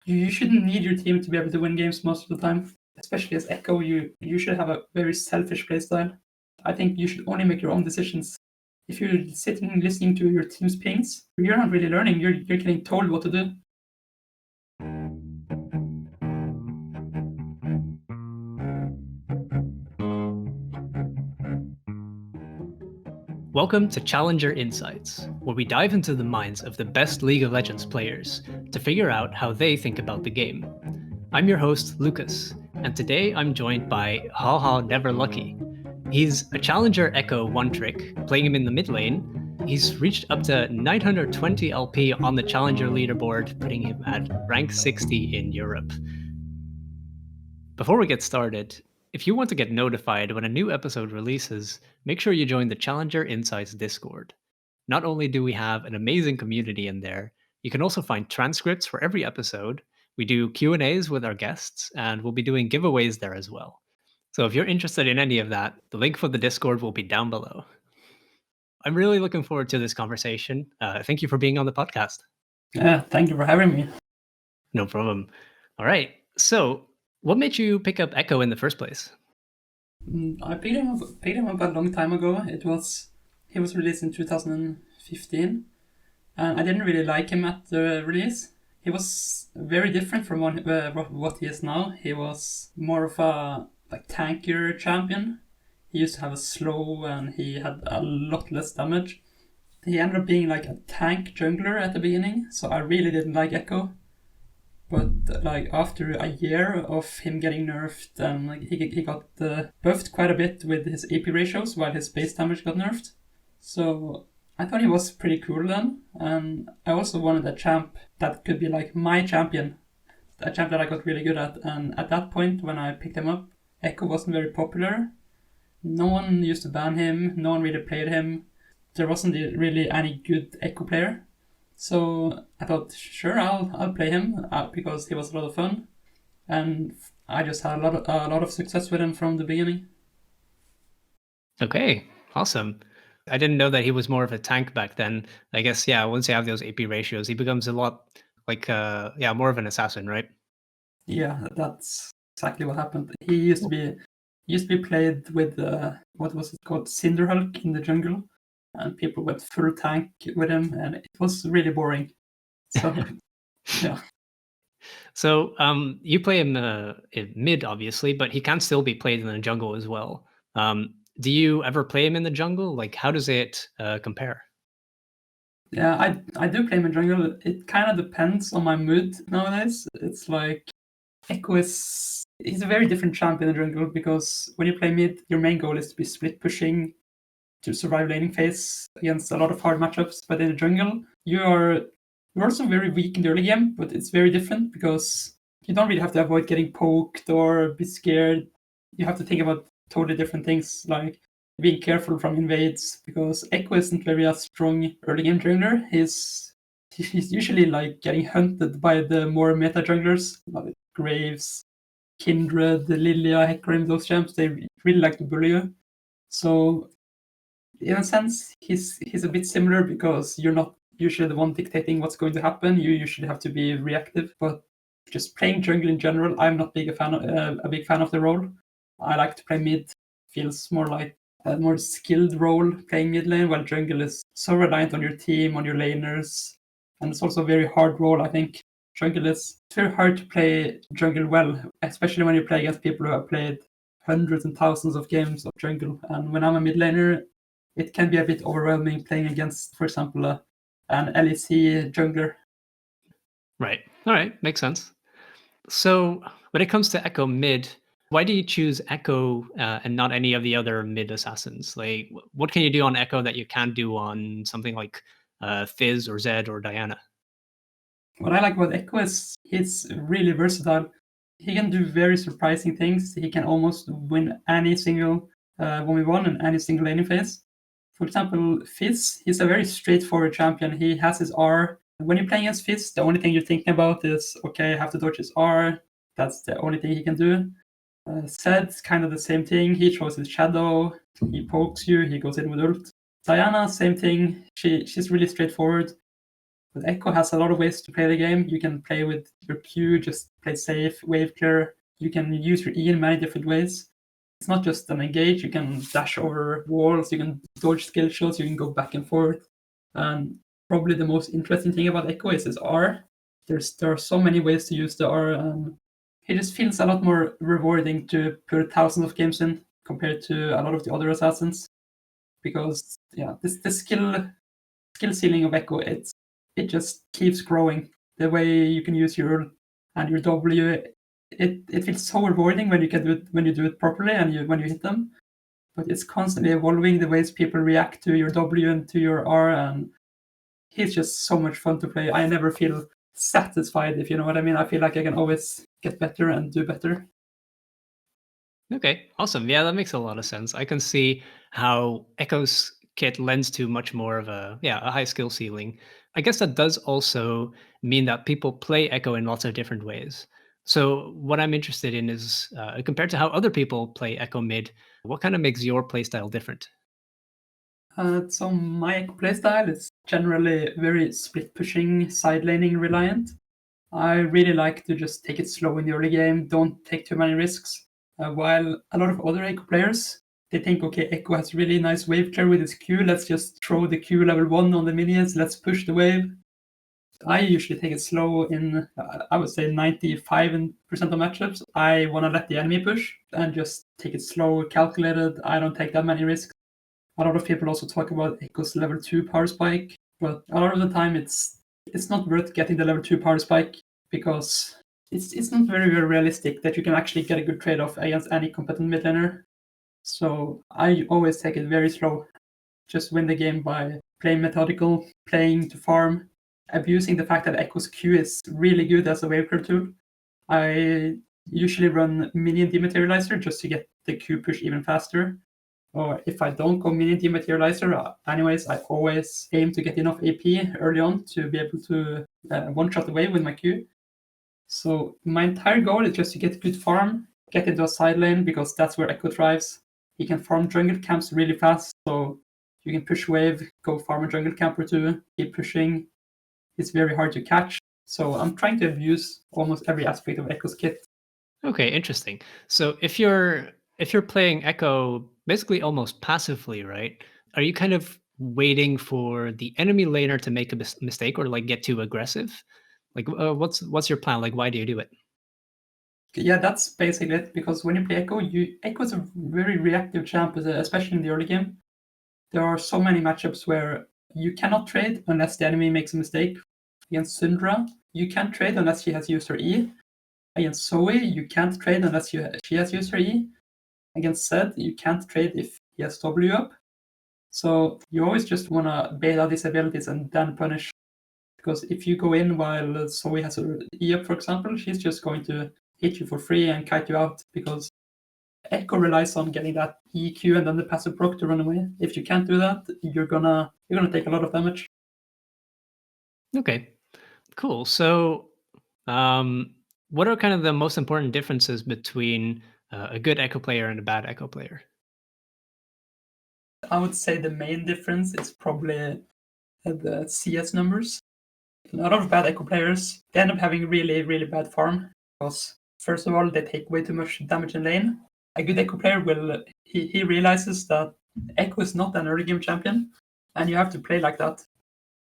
You shouldn't need your team to be able to win games most of the time. Especially as Ekko, you should have a very selfish playstyle. I think you should only make your own decisions. If you're sitting and listening to your team's pings, you're not really learning. You're getting told what to do. Welcome to Challenger Insights, where we dive into the minds of the best League of Legends players to figure out how they think about the game. I'm your host, Lucas, and today I'm joined by Hawhawneverlucky. He's a Challenger Ekko one-trick, playing him in the mid lane. He's reached up to 920 LP on the Challenger leaderboard, putting him at rank 60 in Europe. Before we get started, if you want to get notified when a new episode releases, make sure you join the Challenger Insights Discord. Not only do we have an amazing community in there, you can also find transcripts for every episode. We do Q&As with our guests, and we'll be doing giveaways there as well. So if you're interested in any of that, the link for the Discord will be down below. I'm really looking forward to this conversation. Thank you for being on the podcast. Yeah, thank you for having me. No problem. All right. So what made you pick up Ekko in the first place? I picked him up a long time ago. He was released in 2015, and I didn't really like him at the release. He was very different from what he is now. He was more of a tankier champion. He used to have a slow, and he had a lot less damage. He ended up being like a tank jungler at the beginning, so I really didn't like Ekko. But after a year of him getting nerfed, and he got buffed quite a bit with his AP ratios, while his base damage got nerfed. So I thought he was pretty cool then, and I also wanted a champ that could be like my champion, a champ that I got really good at. And at that point, when I picked him up, Ekko wasn't very popular. No one used to ban him. No one really played him. There wasn't really any good Ekko player. So I thought, sure, I'll play him because he was a lot of fun, and I just had a lot of success with him from the beginning. Okay, awesome. I didn't know that he was more of a tank back then. I guess, yeah, once you have those AP ratios, he becomes a lot more of an assassin, right? Yeah, that's exactly what happened. He used to be played with what was it called, Cinderhulk in the jungle, and people went full tank with him, and it was really boring. So yeah. So you play him in mid, obviously, but he can still be played in the jungle as well. Do you ever play him in the jungle? Like, how does it compare? Yeah, I do play him in jungle. It kind of depends on my mood nowadays. It's like Ekko he's a very different champ in the jungle, because when you play mid, your main goal is to be split pushing to survive laning phase against a lot of hard matchups. But in the jungle, you're also very weak in the early game, but it's very different because you don't really have to avoid getting poked or be scared. You have to think about totally different things, like being careful from invades, because Ekko isn't very a strong early game jungler. He's usually like getting hunted by the more meta junglers, like Graves, Kindred, Lilia, Hecarim, those champs. They really like to bully you. So in a sense, he's a bit similar, because you're not usually the one dictating what's going to happen. You usually have to be reactive. But just playing jungle in general, I'm not a big fan of the role. I like to play mid. Feels more like a more skilled role playing mid lane, while jungle is so reliant on your team, on your laners, and it's also a very hard role. I think it's very hard to play jungle well, especially when you play against people who have played hundreds and thousands of games of jungle. And when I'm a mid laner, it can be a bit overwhelming playing against, for example, an LEC jungler. Right. All right. Makes sense. So when it comes to Ekko mid, why do you choose Ekko and not any of the other mid assassins? Like, what can you do on Ekko that you can't do on something like Fizz or Zed or Diana? What I like about Ekko is he's really versatile. He can do very surprising things. He can almost win any single 1v1 in any single laning phase. For example, Fizz, he's a very straightforward champion. He has his R. When you're playing against Fizz, the only thing you're thinking about is, okay, I have to dodge his R. That's the only thing he can do. Zed's kind of the same thing. He throws his shadow, he pokes you, he goes in with ult. Diana, same thing. She's really straightforward. But Ekko has a lot of ways to play the game. You can play with your Q, just play safe, wave clear. You can use your E in many different ways. It's not just an engage. You can dash over walls. You can dodge skill shots. You can go back and forth. And probably the most interesting thing about Ekko is his R. There are so many ways to use the R. It just feels a lot more rewarding to put thousands of games in compared to a lot of the other assassins. Because the skill ceiling of Ekko, it just keeps growing. The way you can use your and your W, it feels so rewarding when you can do it properly and when you hit them. But it's constantly evolving the ways people react to your W and to your R, and he's just so much fun to play. I never feel satisfied, if you know what I mean. I feel like I can always get better and do better. Okay, awesome. Yeah, that makes a lot of sense. I can see how Ekko's kit lends to much more of a high skill ceiling. I guess that does also mean that people play Ekko in lots of different ways. So what I'm interested in is compared to how other people play Ekko mid, what kind of makes your playstyle different? So my playstyle is generally very split pushing, side laning reliant. I really like to just take it slow in the early game, don't take too many risks. While a lot of other Ekko players, they think, okay, Ekko has really nice wave clear with his Q, let's just throw the Q level 1 on the minions, let's push the wave. I usually take it slow in, I would say 95% of matchups. I want to let the enemy push and just take it slow, calculated. I don't take that many risks. A lot of people also talk about Ekko's level 2 power spike, but a lot of the time it's not worth getting the level 2 power spike because it's not very, very realistic that you can actually get a good trade-off against any competent mid laner. So I always take it very slow. Just win the game by playing methodical, playing to farm, abusing the fact that Ekko's Q is really good as a wave clear tool. I usually run minion dematerializer just to get the Q push even faster. Or if I don't go minion dematerializer, anyways, I always aim to get enough AP early on to be able to one-shot away with my Q. So my entire goal is just to get good farm, get into a side lane, because that's where Ekko thrives. He can farm jungle camps really fast, so you can push wave, go farm a jungle camp or two, keep pushing. It's very hard to catch. So I'm trying to abuse almost every aspect of Ekko's kit. Okay, interesting. So if you're playing Ekko basically almost passively, right? Are you kind of waiting for the enemy laner to make a mistake or like get too aggressive? Like, what's your plan? Like, why do you do it? Yeah, that's basically it. Because when you play Ekko, Ekko is a very reactive champ, especially in the early game. There are so many matchups where you cannot trade unless the enemy makes a mistake. Against Syndra, you can't trade unless she has used her E. Against Zoe, you can't trade unless she has used her E. Against Zed, you can't trade if he has W up. So you always just want to bait out these abilities and then punish. Because if you go in while Zoe has her E up, for example, she's just going to hit you for free and kite you out because Ekko relies on getting that EQ and then the passive proc to run away. If you can't do that, you're gonna take a lot of damage. Okay, cool. So, what are kind of the most important differences between a good Ekko player and a bad Ekko player? I would say the main difference is probably the CS numbers. A lot of bad Ekko players, they end up having really, really bad farm because first of all, they take way too much damage in lane. A good Ekko player he realizes that Ekko is not an early game champion, and you have to play like that.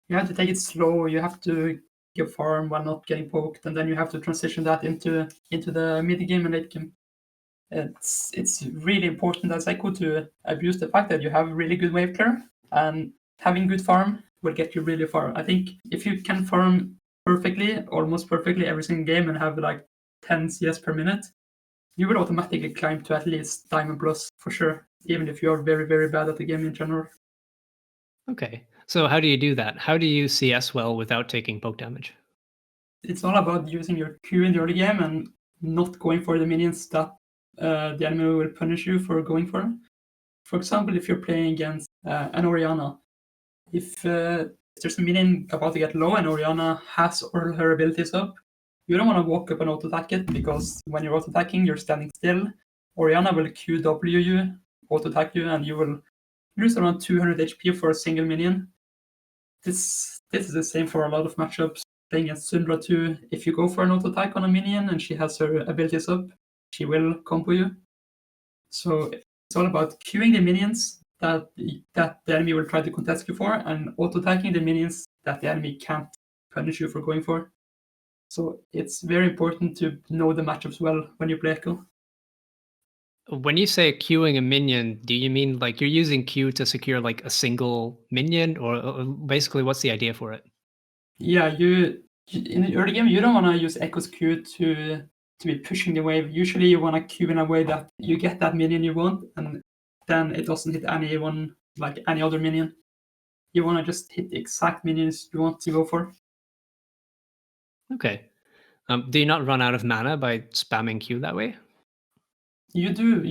You have to take it slow. You have to give farm while not getting poked, and then you have to transition that into the mid game and late game. It's really important as Ekko to abuse the fact that you have really good wave clear, and having good farm will get you really far. I think if you can farm perfectly, almost perfectly every single game and have like 10 CS per minute, you will automatically climb to at least Diamond Plus for sure, even if you are very, very bad at the game in general. Okay, so how do you do that? How do you CS well without taking poke damage? It's all about using your Q in the early game and not going for the minions that the enemy will punish you for going for. For example, if you're playing against an Orianna, if there's a minion about to get low and Orianna has all her abilities up, you don't want to walk up and auto-attack it because when you're auto-attacking, you're standing still. Orianna will QW you, auto-attack you, and you will lose around 200 HP for a single minion. This this is the same for a lot of matchups. Playing against Syndra too, if you go for an auto attack on a minion and she has her abilities up, she will combo you. So it's all about queuing the minions that the enemy will try to contest you for, and auto-attacking the minions that the enemy can't punish you for going for. So it's very important to know the matchups well when you play Ekko. When you say queuing a minion, do you mean like you're using queue to secure like a single minion, or basically what's the idea for it? Yeah, in the early game you don't want to use Ekko's Q to be pushing the wave. Usually you want to queue in a way that you get that minion you want, and then it doesn't hit anyone like any other minion. You want to just hit the exact minions you want to go for. Okay. Do you not run out of mana by spamming Q that way? You do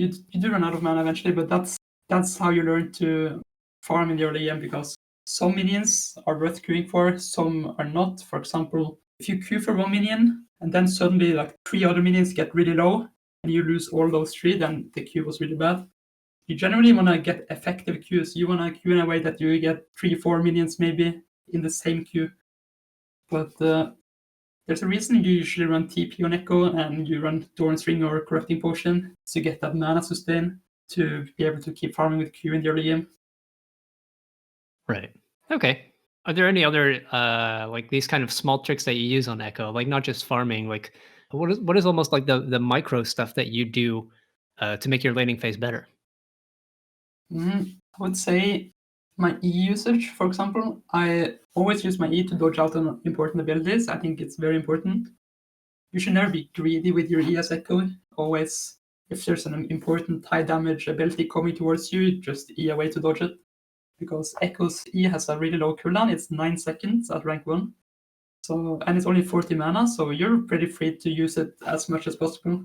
run out of mana eventually, but that's how you learn to farm in the early game, because some minions are worth queuing for, some are not. For example, if you queue for one minion and then suddenly like 3 other minions get really low and you lose all those 3, then the queue was really bad. You generally want to get effective queues. You want to queue in a way that you get 3-4 minions maybe in the same queue. But there's a reason you usually run TP on Ekko and you run Doran's Ring or Corrupting Potion to get that mana sustain to be able to keep farming with Q in the early game. Right. Okay. Are there any other like these kind of small tricks that you use on Ekko? Like not just farming, like what is almost like the micro stuff that you do to make your laning phase better? I would say my E usage, for example. I always use my E to dodge out on important abilities. I think it's very important. You should never be greedy with your E as Ekko. Always, if there's an important high damage ability coming towards you, just E away to dodge it. Because Ekko's E has a really low cooldown. It's 9 seconds at rank 1. So, and it's only 40 mana, so you're pretty free to use it as much as possible.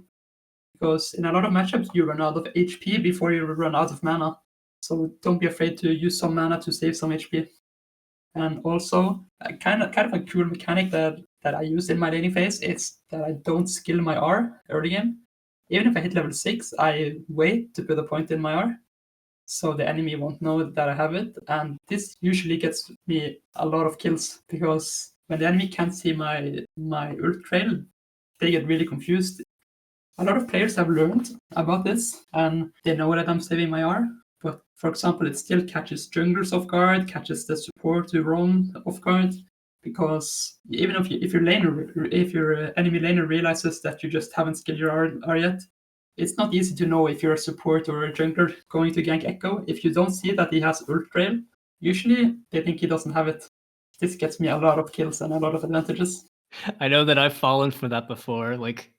Because in a lot of matchups, you run out of HP before you run out of mana. So don't be afraid to use some mana to save some HP. And also, kind of a cool mechanic that I use in my laning phase is that I don't skill my R early game. Even if I hit level 6, I wait to put a point in my R, so the enemy won't know that I have it. And this usually gets me a lot of kills, because when the enemy can't see my ult trail, they get really confused. A lot of players have learned about this, and they know that I'm saving my R. But for example, it still catches junglers off guard, catches the support to roam off guard, because even if your enemy laner realizes that you just haven't skilled your R yet, it's not easy to know if you're a support or a jungler going to gank Ekko. If you don't see that he has ult trail, usually they think he doesn't have it. This gets me a lot of kills and a lot of advantages. I know that I've fallen for that before. Like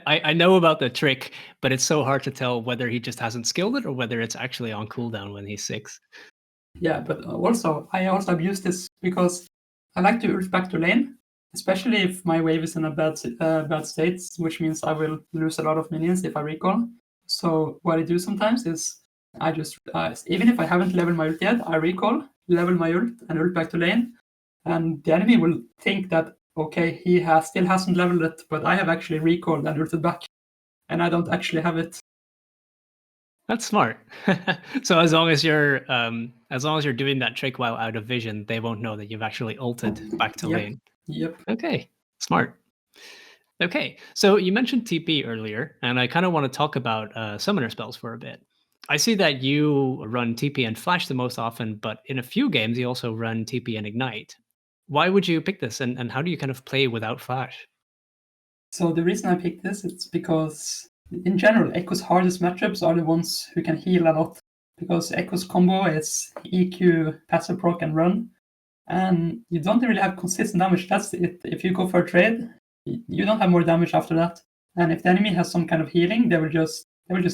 I know about the trick, but it's so hard to tell whether he just hasn't skilled it or whether it's actually on cooldown when he's 6. Yeah, but I also abuse this because I like to ult back to lane, especially if my wave is in a bad state, which means I will lose a lot of minions if I recall. So what I do sometimes is I just even if I haven't leveled my ult yet, I recall, level my ult, and ult back to lane, and the enemy will think that okay, he still hasn't leveled it, but I have actually recalled and ulted back, and I don't actually have it. That's smart. So as long as you're doing that trick while out of vision, they won't know that you've actually ulted back to lane. Yep. Okay, smart. Okay, so you mentioned TP earlier, and I kind of want to talk about summoner spells for a bit. I see that you run TP and Flash the most often, but in a few games you also run TP and Ignite. Why would you pick this, and how do you kind of play without Flash? So the reason I picked this is because in general, Ekko's hardest matchups are the ones who can heal a lot. Because Ekko's combo is EQ, passive proc, and run. And you don't really have consistent damage. That's it. If you go for a trade, you don't have more damage after that. And if the enemy has some kind of healing, they will just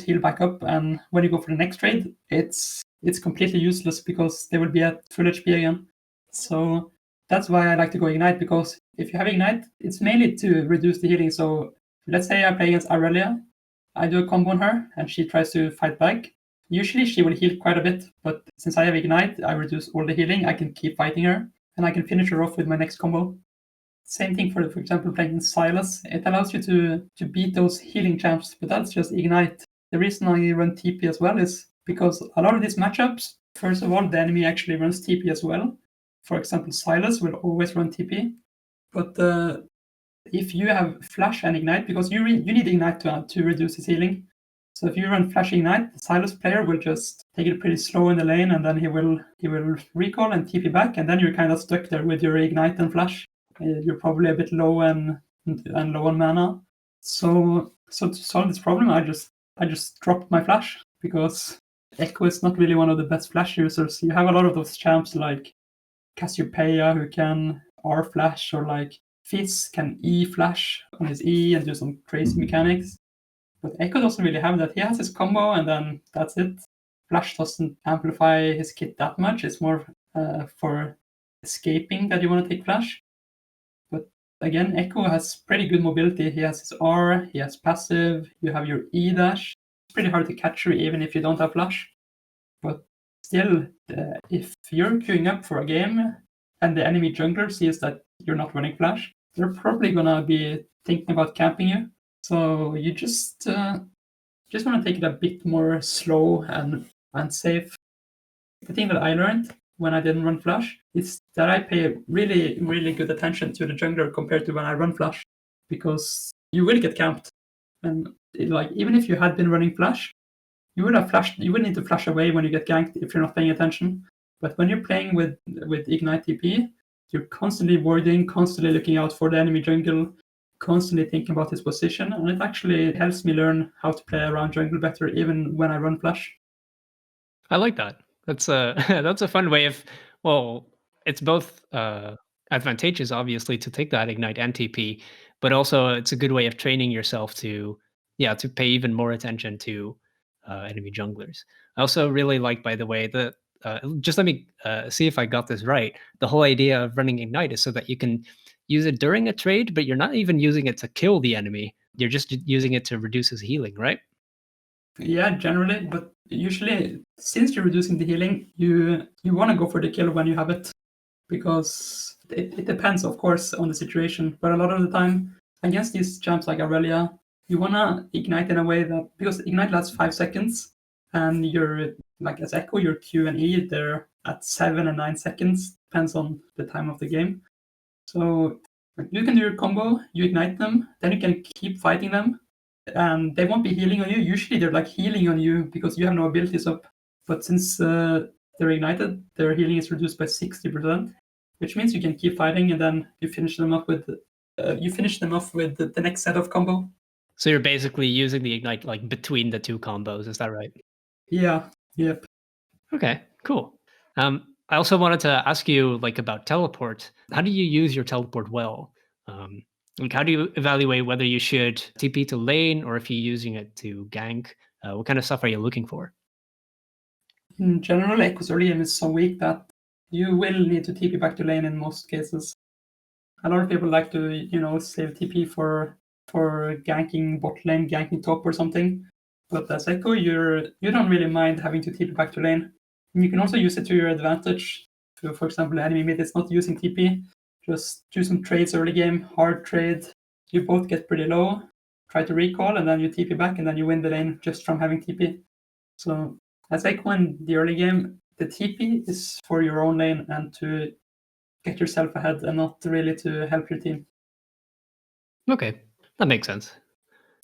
heal back up. And when you go for the next trade, it's completely useless because they will be at full HP again. So that's why I like to go Ignite, because if you have Ignite, it's mainly to reduce the healing. So let's say I play against Aurelia, I do a combo on her, and she tries to fight back. Usually she will heal quite a bit, but since I have Ignite, I reduce all the healing, I can keep fighting her, and I can finish her off with my next combo. Same thing for example, playing Silas. It allows you to beat those healing champs, but that's just Ignite. The reason I run TP as well is because a lot of these matchups, first of all, the enemy actually runs TP as well. For example, Silas will always run TP, but if you have Flash and Ignite, because you need Ignite to reduce his healing. So if you run Flash Ignite, the Silas player will just take it pretty slow in the lane, and then he will recall and TP back, and then you're kind of stuck there with your Ignite and Flash. You're probably a bit low and low on mana. So to solve this problem, I just dropped my Flash, because Ekko is not really one of the best Flash users. You have a lot of those champs like Cassiopeia who can R Flash, or like Fizz can E Flash on his E and do some crazy mechanics. But Ekko doesn't really have that. He has his combo, and then that's it. Flash doesn't amplify his kit that much. It's more for escaping that you want to take Flash. But again, Ekko has pretty good mobility. He has his R, he has passive, you have your E dash. It's pretty hard to catch you even if you don't have Flash. But still, if you're queuing up for a game and the enemy jungler sees that you're not running Flash, they're probably gonna be thinking about camping you. So you just want to take it a bit more slow and safe. The thing that I learned when I didn't run Flash is that I pay really, really good attention to the jungler compared to when I run Flash, because you will get camped. And like, even if you had been running Flash, you would have flashed. You would need to flash away when you get ganked if you're not paying attention. But when you're playing with Ignite TP, you're constantly warding, constantly looking out for the enemy jungle, constantly thinking about his position, and it actually helps me learn how to play around jungle better, even when I run Flash. I like that. That's a that's a fun way of, well, it's both advantageous obviously to take that Ignite and TP, but also it's a good way of training yourself to, yeah, to pay even more attention to enemy junglers. I also really like, by the way, the just let me see if I got this right. The whole idea of running Ignite is so that you can use it during a trade, but you're not even using it to kill the enemy. You're just using it to reduce his healing, right? Yeah, generally, but usually, since you're reducing the healing, you want to go for the kill when you have it, because it depends, of course, on the situation. But a lot of the time, against these champs like Aurelia, you want to ignite in a way that, because ignite lasts 5 seconds, and you're like, as Ekko, your Q and E, they're at 7 and 9 seconds, depends on the time of the game. So you can do your combo, you ignite them, then you can keep fighting them, and they won't be healing on you. Usually they're like healing on you because you have no abilities up. But since they're ignited, their healing is reduced by 60%, which means you can keep fighting, and then you finish them off with the next set of combo. So you're basically using the Ignite like between the two combos, is that right? Yeah. Yep. Okay, cool. I also wanted to ask you like about teleport. How do you use your teleport well? Like, how do you evaluate whether you should TP to lane or if you're using it to gank? What kind of stuff are you looking for? In general, Ekko's early game is so weak that you will need to TP back to lane in most cases. A lot of people like to, save TP for ganking bot lane, ganking top or something. But as Ekko, you don't really mind having to TP back to lane. And you can also use it to your advantage. So, for example, enemy mid is not using TP. Just do some trades early game, hard trade. You both get pretty low, try to recall, and then you TP back, and then you win the lane just from having TP. So as Ekko in the early game, the TP is for your own lane and to get yourself ahead, and not really to help your team. Okay, that makes sense.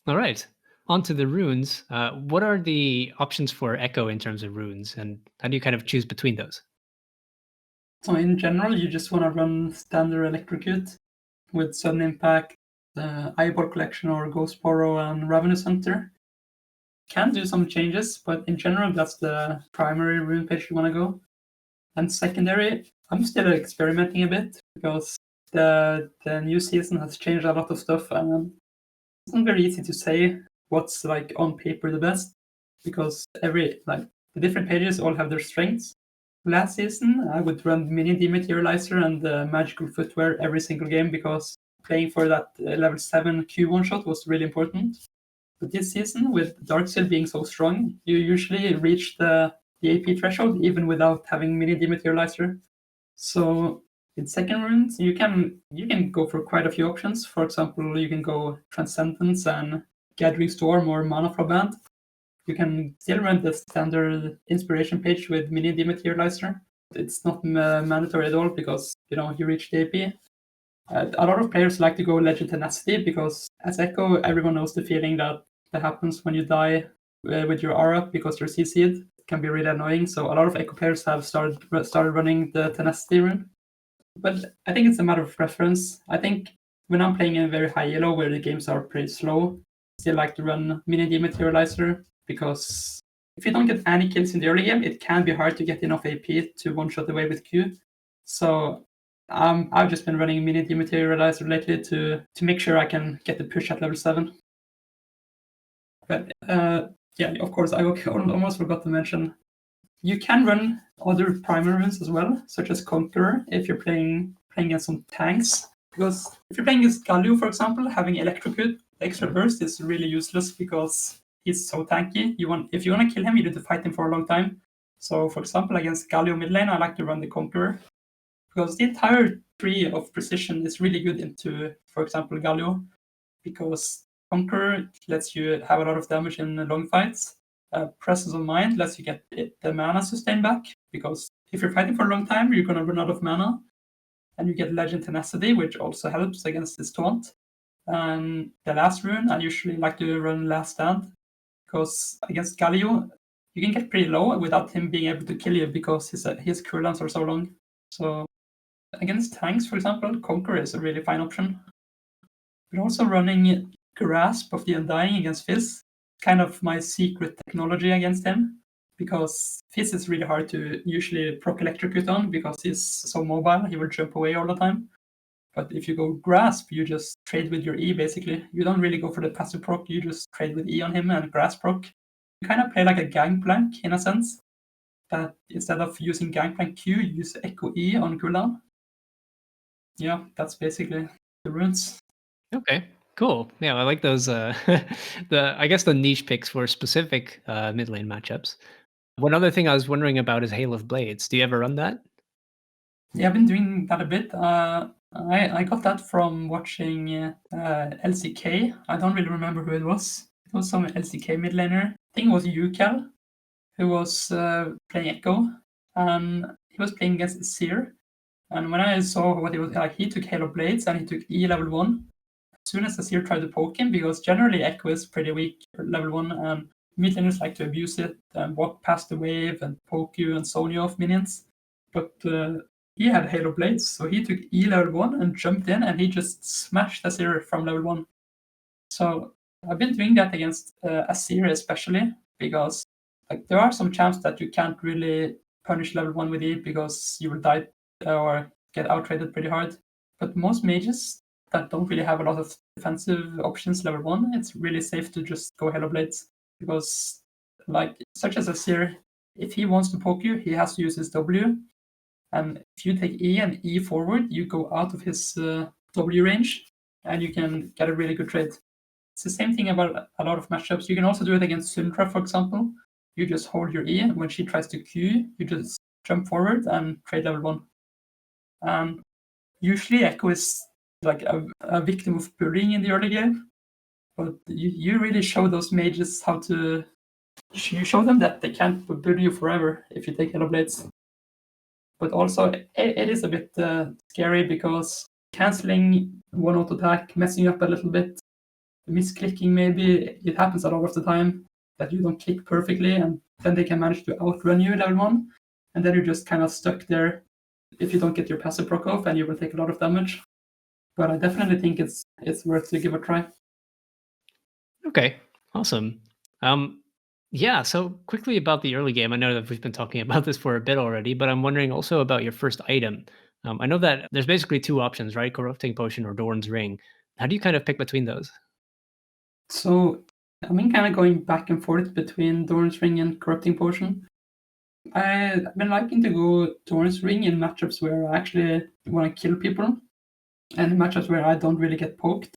All right, on to the runes. What are the options for Ekko in terms of runes, and how do you kind of choose between those? So in general, you just want to run standard Electrocute with Sudden Impact, Eyeball Collection, or Ghost Borrow and Ravenous Hunter. Can do some changes, but in general, that's the primary rune page you want to go. And secondary, I'm still experimenting a bit, because the new season has changed a lot of stuff, and it's not very easy to say what's like on paper the best, because the different pages all have their strengths. Last season, I would run Minion Dematerializer and Magical Footwear every single game, because playing for that level 7 Q1 shot was really important. But this season, with Darkseal being so strong, you usually reach the AP threshold even without having Minion Dematerializer. So in second runes, you can go for quite a few options. For example, you can go Transcendence and Gathering Storm or Mana Flow Band. You can still run the standard inspiration page with Minion Dematerializer. it's not mandatory at all because, you reach the AP. A lot of players like to go Legend Tenacity because as Ekko, everyone knows the feeling that happens when you die with your aura because you're CC'd. It can be really annoying. So a lot of Ekko players have started running the Tenacity rune. But I think it's a matter of preference. I think when I'm playing in very high elo where the games are pretty slow, I still like to run mini dematerializer because if you don't get any kills in the early game, it can be hard to get enough AP to one-shot away with Q. So I've just been running mini dematerializer lately to make sure I can get the push at level 7. But yeah, of course, I almost forgot to mention, you can run other primary runes as well, such as Conqueror, if you're playing against some tanks. Because if you're playing against Galio, for example, having Electrocute, extra burst is really useless because he's so tanky. If you want to kill him, you need to fight him for a long time. So, for example, against Galio mid lane, I like to run the Conqueror because the entire tree of precision is really good into, for example, Galio, because Conqueror lets you have a lot of damage in long fights. Presence of Mind lets you get the mana sustain back, because if you're fighting for a long time, you're going to run out of mana. And you get Legend Tenacity, which also helps against this taunt. And the last rune, I usually like to run Last Stand, because against Galio, you can get pretty low without him being able to kill you because his cooldowns are so long. So against tanks, for example, Conqueror is a really fine option. But also running Grasp of the Undying against Fizz, kind of my secret technology against him, because Fizz is really hard to usually proc electrocute on because he's so mobile, he will jump away all the time. But if you go Grasp, you just trade with your E basically. You don't really go for the passive proc, you just trade with E on him and Grasp proc. You kind of play like a Gangplank in a sense, that instead of using Gangplank Q, you use Ekko E on cooldown. Yeah, that's basically the runes. Okay, cool. Yeah, I like those. I guess the niche picks for specific mid lane matchups. One other thing I was wondering about is Hail of Blades. Do you ever run that? Yeah, I've been doing that a bit. I got that from watching LCK. I don't really remember who it was. It was some LCK mid laner. I think it was UCal who was playing Ekko, and he was playing against Seer. And when I saw what he was like, he took Hail of Blades and he took E level 1. As soon as the Seer tried to poke him, because generally Ekko is pretty weak level 1, and mid laners like to abuse it and walk past the wave and poke you and zone you off minions. But he had Halo Blades, so he took E level 1 and jumped in, and he just smashed Azir from level 1. So I've been doing that against Azir especially, because like there are some champs that you can't really punish level 1 with E because you will die or get outtraded pretty hard. But most mages that don't really have a lot of defensive options level 1, it's really safe to just go Halo Blades, because like such as Azir, if he wants to poke you, he has to use his W. And if you take E and E forward, you go out of his W range, and you can get a really good trade. It's the same thing about a lot of matchups. You can also do it against Syndra, for example. You just hold your E, and when she tries to Q, you just jump forward and trade level 1. And usually Ekko is like a victim of bullying in the early game, but you really show those mages how to... You show them that they can't bully you forever if you take Halo Blades. But also, it is a bit scary because canceling one auto attack, messing up a little bit, misclicking maybe, it happens a lot of the time that you don't click perfectly, and then they can manage to outrun you level 1, and then you're just kind of stuck there if you don't get your passive proc off, and you will take a lot of damage. But I definitely think it's worth to give a try. Okay, awesome. Yeah, so quickly about the early game. I know that we've been talking about this for a bit already, but I'm wondering also about your first item. I know that there's basically two options, right? Corrupting Potion or Dorn's Ring. How do you kind of pick between those? So I've been kind of going back and forth between Doran's Ring and Corrupting Potion. I've been liking to go Doran's Ring in matchups where I actually want to kill people, and in matchups where I don't really get poked.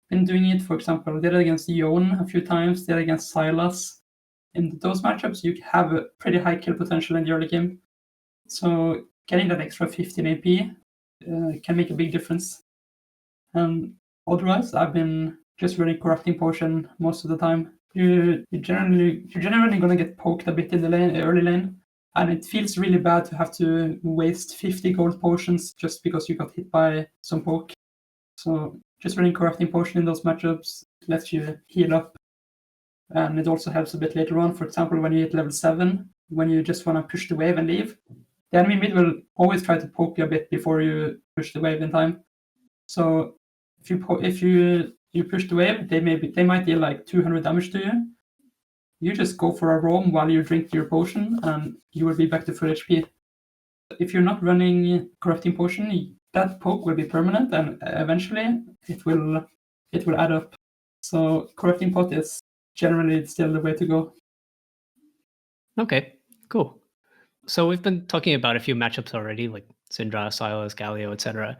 Been doing it, for example, did it against Yon a few times, did it against Silas. In those matchups, you have a pretty high kill potential in the early game. So getting that extra 15 AP can make a big difference. And otherwise, I've been just running Corrupting Potion most of the time. You're generally going to get poked a bit in the early lane, And it feels really bad to have to waste 50 gold potions just because you got hit by some poke. So just running Corrupting Potion in those matchups lets you heal up. And it also helps a bit later on. For example, when you hit level 7, when you just want to push the wave and leave, the enemy mid will always try to poke you a bit before you push the wave in time. So if you push the wave, they might deal like 200 damage to you. You just go for a roam while you drink your potion, and you will be back to full HP. If you're not running Corrupting Potion, that poke will be permanent, and eventually it will add up. So Corrupting Pot is generally still the way to go. Okay, cool. So we've been talking about a few matchups already, like Syndra, Sylas, Galio, etc.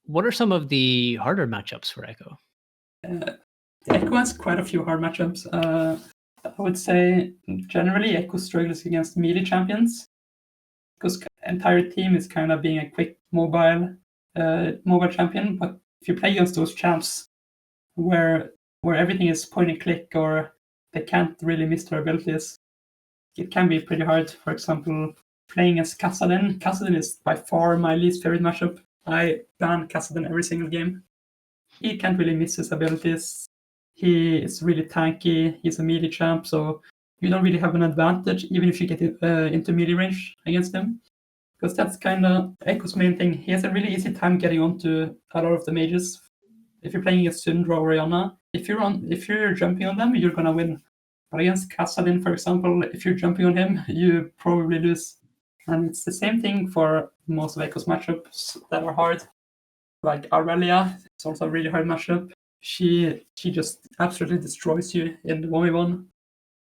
What are some of the harder matchups for Ekko? Ekko has quite a few hard matchups. I would say generally Ekko struggles against melee champions because the entire team is kind of being a quick mobile champion. But if you play against those champs where everything is point and click or they can't really miss their abilities, it can be pretty hard. For example, playing as Kassadin. Kassadin is by far my least favorite matchup. I ban Kassadin every single game. He can't really miss his abilities. He is really tanky. He's a melee champ, so you don't really have an advantage even if you get into melee range against him. Because that's kind of Ekko's main thing. He has a really easy time getting onto a lot of the mages. If you're playing against Syndra or Orianna, if you're jumping on them, you're gonna win. But against Kassadin, for example, if you're jumping on him, you probably lose. And it's the same thing for most of Ekko's matchups that are hard. Like Aurelia, it's also a really hard matchup. She just absolutely destroys you in the 1v1.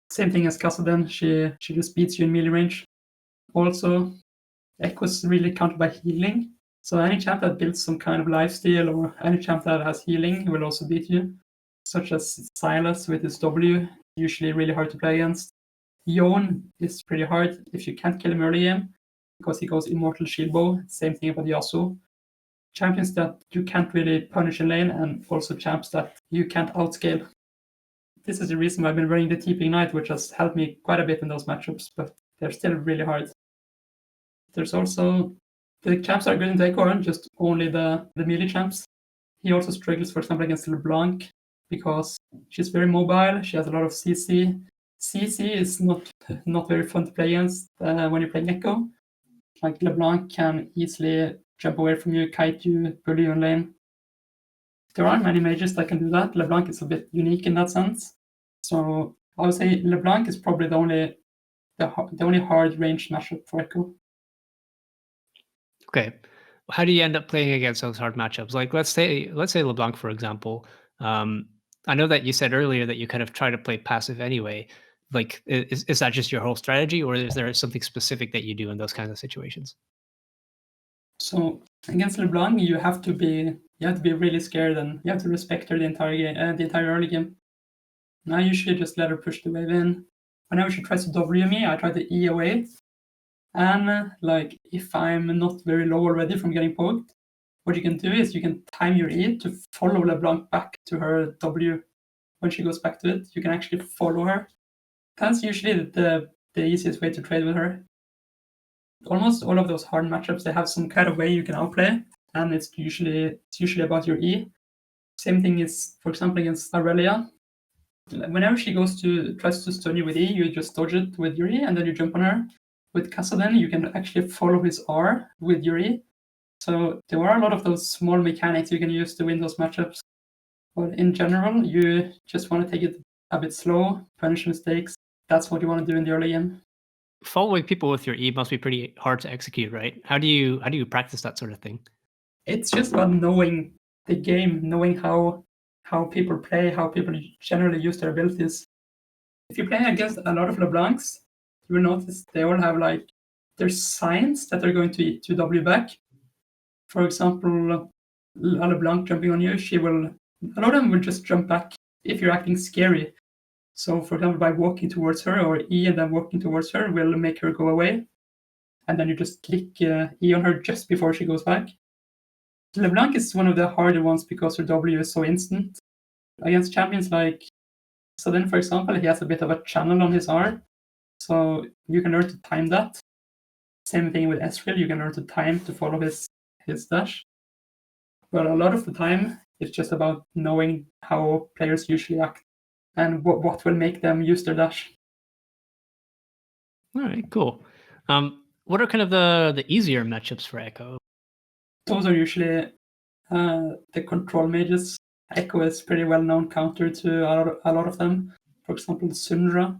Same thing as Kassadin, she just beats you in melee range. Also, Ekko's really countered by healing. So any champ that builds some kind of lifesteal or any champ that has healing will also beat you. Such as Sylas with his W, usually really hard to play against. Yone is pretty hard if you can't kill him early game because he goes Immortal Shield Bow. Same thing about Yasuo. Champions that you can't really punish in lane, and also champs that you can't outscale. This is the reason why I've been running the TP Ignite, which has helped me quite a bit in those matchups, but they're still really hard. There's also the champs that are good in Ekko aren't just only the melee champs. He also struggles, for example, against LeBlanc because she's very mobile. She has a lot of CC. CC is not very fun to play against when you're playing Ekko. Like LeBlanc can easily jump away from you, kite you, bully you in lane. There aren't many mages that can do that. LeBlanc is a bit unique in that sense. So I would say LeBlanc is probably the only hard range matchup for Ekko. Okay. How do you end up playing against those hard matchups? Like let's say LeBlanc, for example. I know that you said earlier that you kind of try to play passive anyway. Like is that just your whole strategy, or is there something specific that you do in those kinds of situations? So against LeBlanc, you have to be really scared, and you have to respect her the entire early game. And I usually just let her push the wave in. Whenever she tries to W me, I try to E away. And like if I'm not very low already from getting poked, what you can do is you can time your E to follow LeBlanc back to her W. When she goes back to it, you can actually follow her. That's usually the easiest way to trade with her. Almost all of those hard matchups, they have some kind of way you can outplay, and it's usually about your E. Same thing is, for example, against Aurelia. Whenever she tries to stun you with E, you just dodge it with your E, and then you jump on her. With Kassadin, you can actually follow his R with your E. So there are a lot of those small mechanics you can use to win those matchups. But in general, you just want to take it a bit slow, punish mistakes. That's what you want to do in the early game. Following people with your E must be pretty hard to execute, right? How do you practice that sort of thing? It's just about knowing the game, knowing how people play, how people generally use their abilities. If you play against a lot of LeBlancs, you will notice they all have like there's signs that they're going to W back. For example, a LeBlanc jumping on you, a lot of them will just jump back if you're acting scary. So, for example, by walking towards her, or E and then walking towards her will make her go away. And then you just click E on her just before she goes back. LeBlanc is one of the harder ones because her W is so instant. Against champions like Sudden, for example, he has a bit of a channel on his R. So you can learn to time that. Same thing with Ezreal, you can learn to time to follow his dash. But a lot of the time, it's just about knowing how players usually act and what will make them use their dash. All right, cool. What are kind of the easier matchups for Ekko? Those are usually the control mages. Ekko is pretty well known counter to a lot of them. For example, Syndra.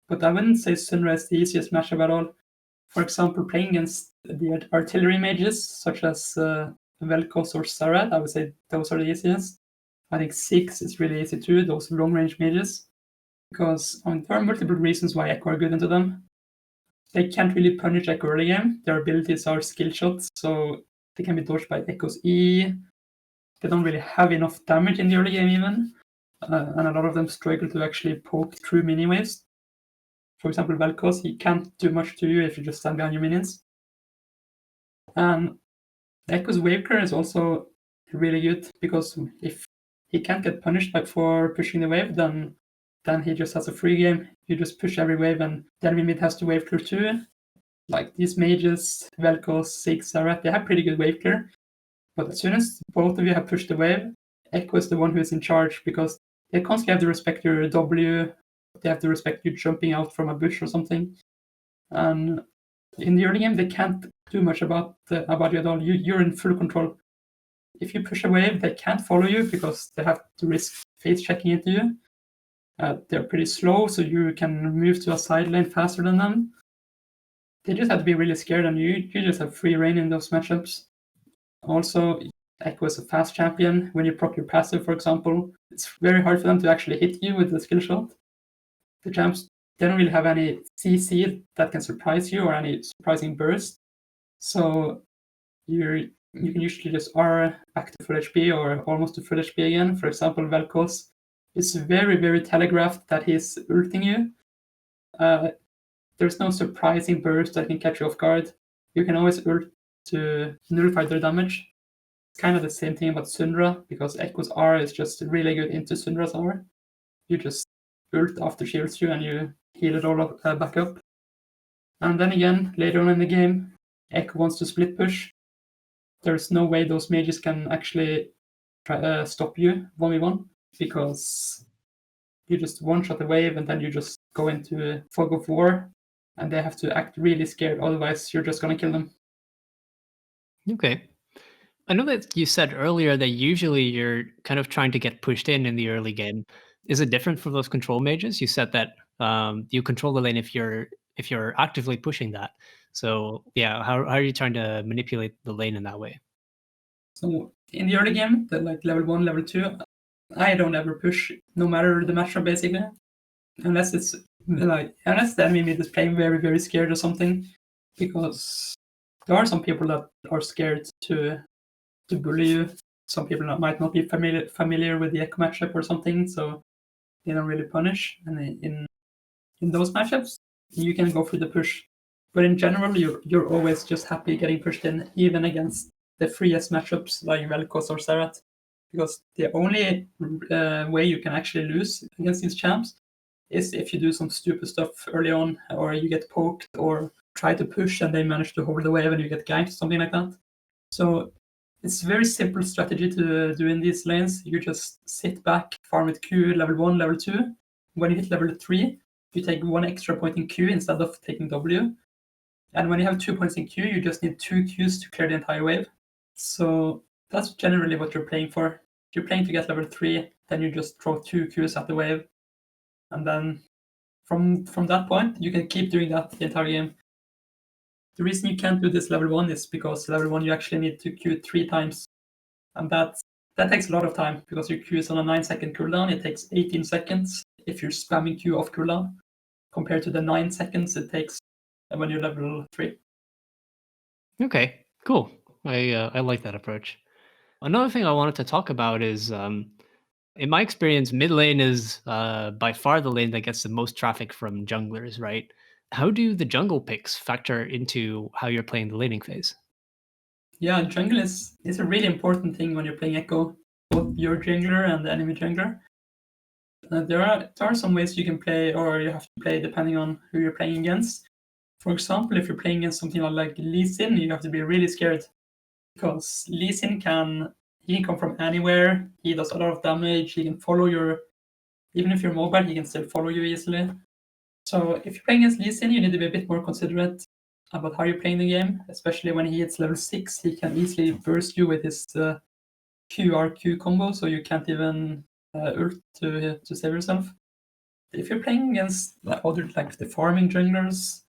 But I wouldn't say Syndra is the easiest matchup at all. For example, playing against the artillery mages, such as Vel'Koz or Sarad, I would say those are the easiest. I think 6 is really easy too, those long-range mages. Because there are multiple reasons why Ekko are good into them. They can't really punish Ekko early game. Their abilities are skill shots, so they can be dodged by Ekko's E. They don't really have enough damage in the early game even. And a lot of them struggle to actually poke through mini waves. For example, Vel'Koz, he can't do much to you if you just stand behind your minions. And Ekko's wave clear is also really good because if he can't get punished for pushing the wave, then he just has a free game. You just push every wave and the enemy mid has to wave clear too. Like these mages, Vel'Koz, Sig, Sarah, they have pretty good wave clear. But as soon as both of you have pushed the wave, Ekko is the one who is in charge because they constantly have to respect your W, they have to respect you jumping out from a bush or something. And in the early game, they can't do much about you at all. You're in full control. If you push a wave, they can't follow you because they have to risk face checking into you. They're pretty slow, so you can move to a side lane faster than them. They just have to be really scared, and you just have free reign in those matchups. Also, Ekko is a fast champion. When you proc your passive, for example, it's very hard for them to actually hit you with the skill shot. The champs, they don't really have any CC that can surprise you or any surprising burst. So you can usually just R back to full HP or almost to full HP again. For example, Vel'Koz is very, very telegraphed that he's ulting you. There's no surprising burst that can catch you off guard. You can always ult to nullify their damage. It's kind of the same thing about Syndra, because Ekko's R is just really good into Syndra's R. You just ult after she ults you and you heal it all back up. And then again, later on in the game, Ekko wants to split push. There's no way those mages can actually stop you 1v1, because you just one-shot the wave and then you just go into fog of war, and they have to act really scared, otherwise you're just gonna kill them. Okay. I know that you said earlier that usually you're kind of trying to get pushed in the early game. Is it different for those control mages? You said that you control the lane if you're actively pushing that. So yeah, how are you trying to manipulate the lane in that way? So in the early game, the like level 1, level 2, I don't ever push, no matter the matchup basically, unless it's unless the enemy mid is playing very, very scared or something, because there are some people that are scared to bully you. Some people might not be familiar with the Ekko matchup or something, so they don't really punish. And in those matchups, you can go for the push. But in general, you're always just happy getting pushed in, even against the freest matchups like Vel'Koz or Serrat, because the only way you can actually lose against these champs is if you do some stupid stuff early on, or you get poked, or try to push and they manage to hold the wave and you get ganked, something like that. So it's a very simple strategy to do in these lanes. You just sit back, farm with Q level 1, level 2. When you hit level 3, you take 1 extra point in Q instead of taking W. And when you have 2 points in Q, you just need 2 Qs to clear the entire wave. So that's generally what you're playing for. If you're playing to get level 3, then you just throw 2 Qs at the wave. And then from that point, you can keep doing that the entire game. The reason you can't do this level 1 is because level 1 you actually need to Q 3 times. And that takes a lot of time, because your Q is on a 9-second cooldown. It takes 18 seconds if you're spamming Q off cooldown, compared to the 9 seconds it takes when you're level 3. Okay, cool. I like that approach. Another thing I wanted to talk about is, in my experience, mid lane is by far the lane that gets the most traffic from junglers, right? How do the jungle picks factor into how you're playing the laning phase? Yeah, jungle is a really important thing when you're playing Ekko, both your jungler and the enemy jungler. There are some ways you can play, or you have to play depending on who you're playing against. For example, if you're playing against something like Lee Sin, you have to be really scared because Lee Sin can come from anywhere. He does a lot of damage. He can follow even if you're mobile, he can still follow you easily. So if you're playing against Lee Sin, you need to be a bit more considerate about how you're playing the game, especially when he hits level 6. He can easily burst you with his QRQ combo, so you can't even ult to save yourself. If you're playing against other like the farming junglers,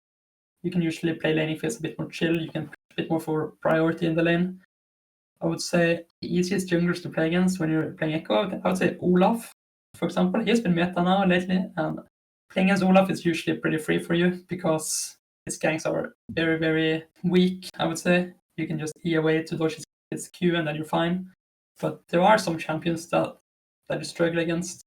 you can usually play laning phase a bit more chill. You can push a bit more for priority in the lane. I would say the easiest junglers to play against when you're playing Ekko, I would say Olaf, for example. He's been meta now lately, and playing against Olaf is usually pretty free for you because his ganks are very, very weak, I would say. You can just E away to dodge his Q and then you're fine. But there are some champions that you struggle against.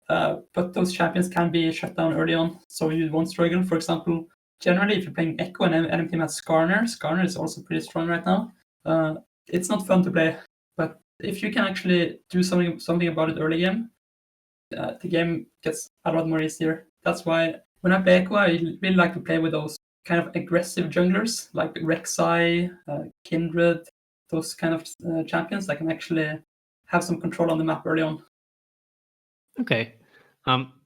But those champions can be shut down early on, so you won't struggle. For example, generally, if you're playing Ekko and enemy team has Skarner is also pretty strong right now. It's not fun to play, but if you can actually do something about it early game, the game gets a lot more easier. That's why when I play Ekko, I really like to play with those kind of aggressive junglers like Rek'Sai, Kindred, those kind of champions that can actually have some control on the map early on. Okay.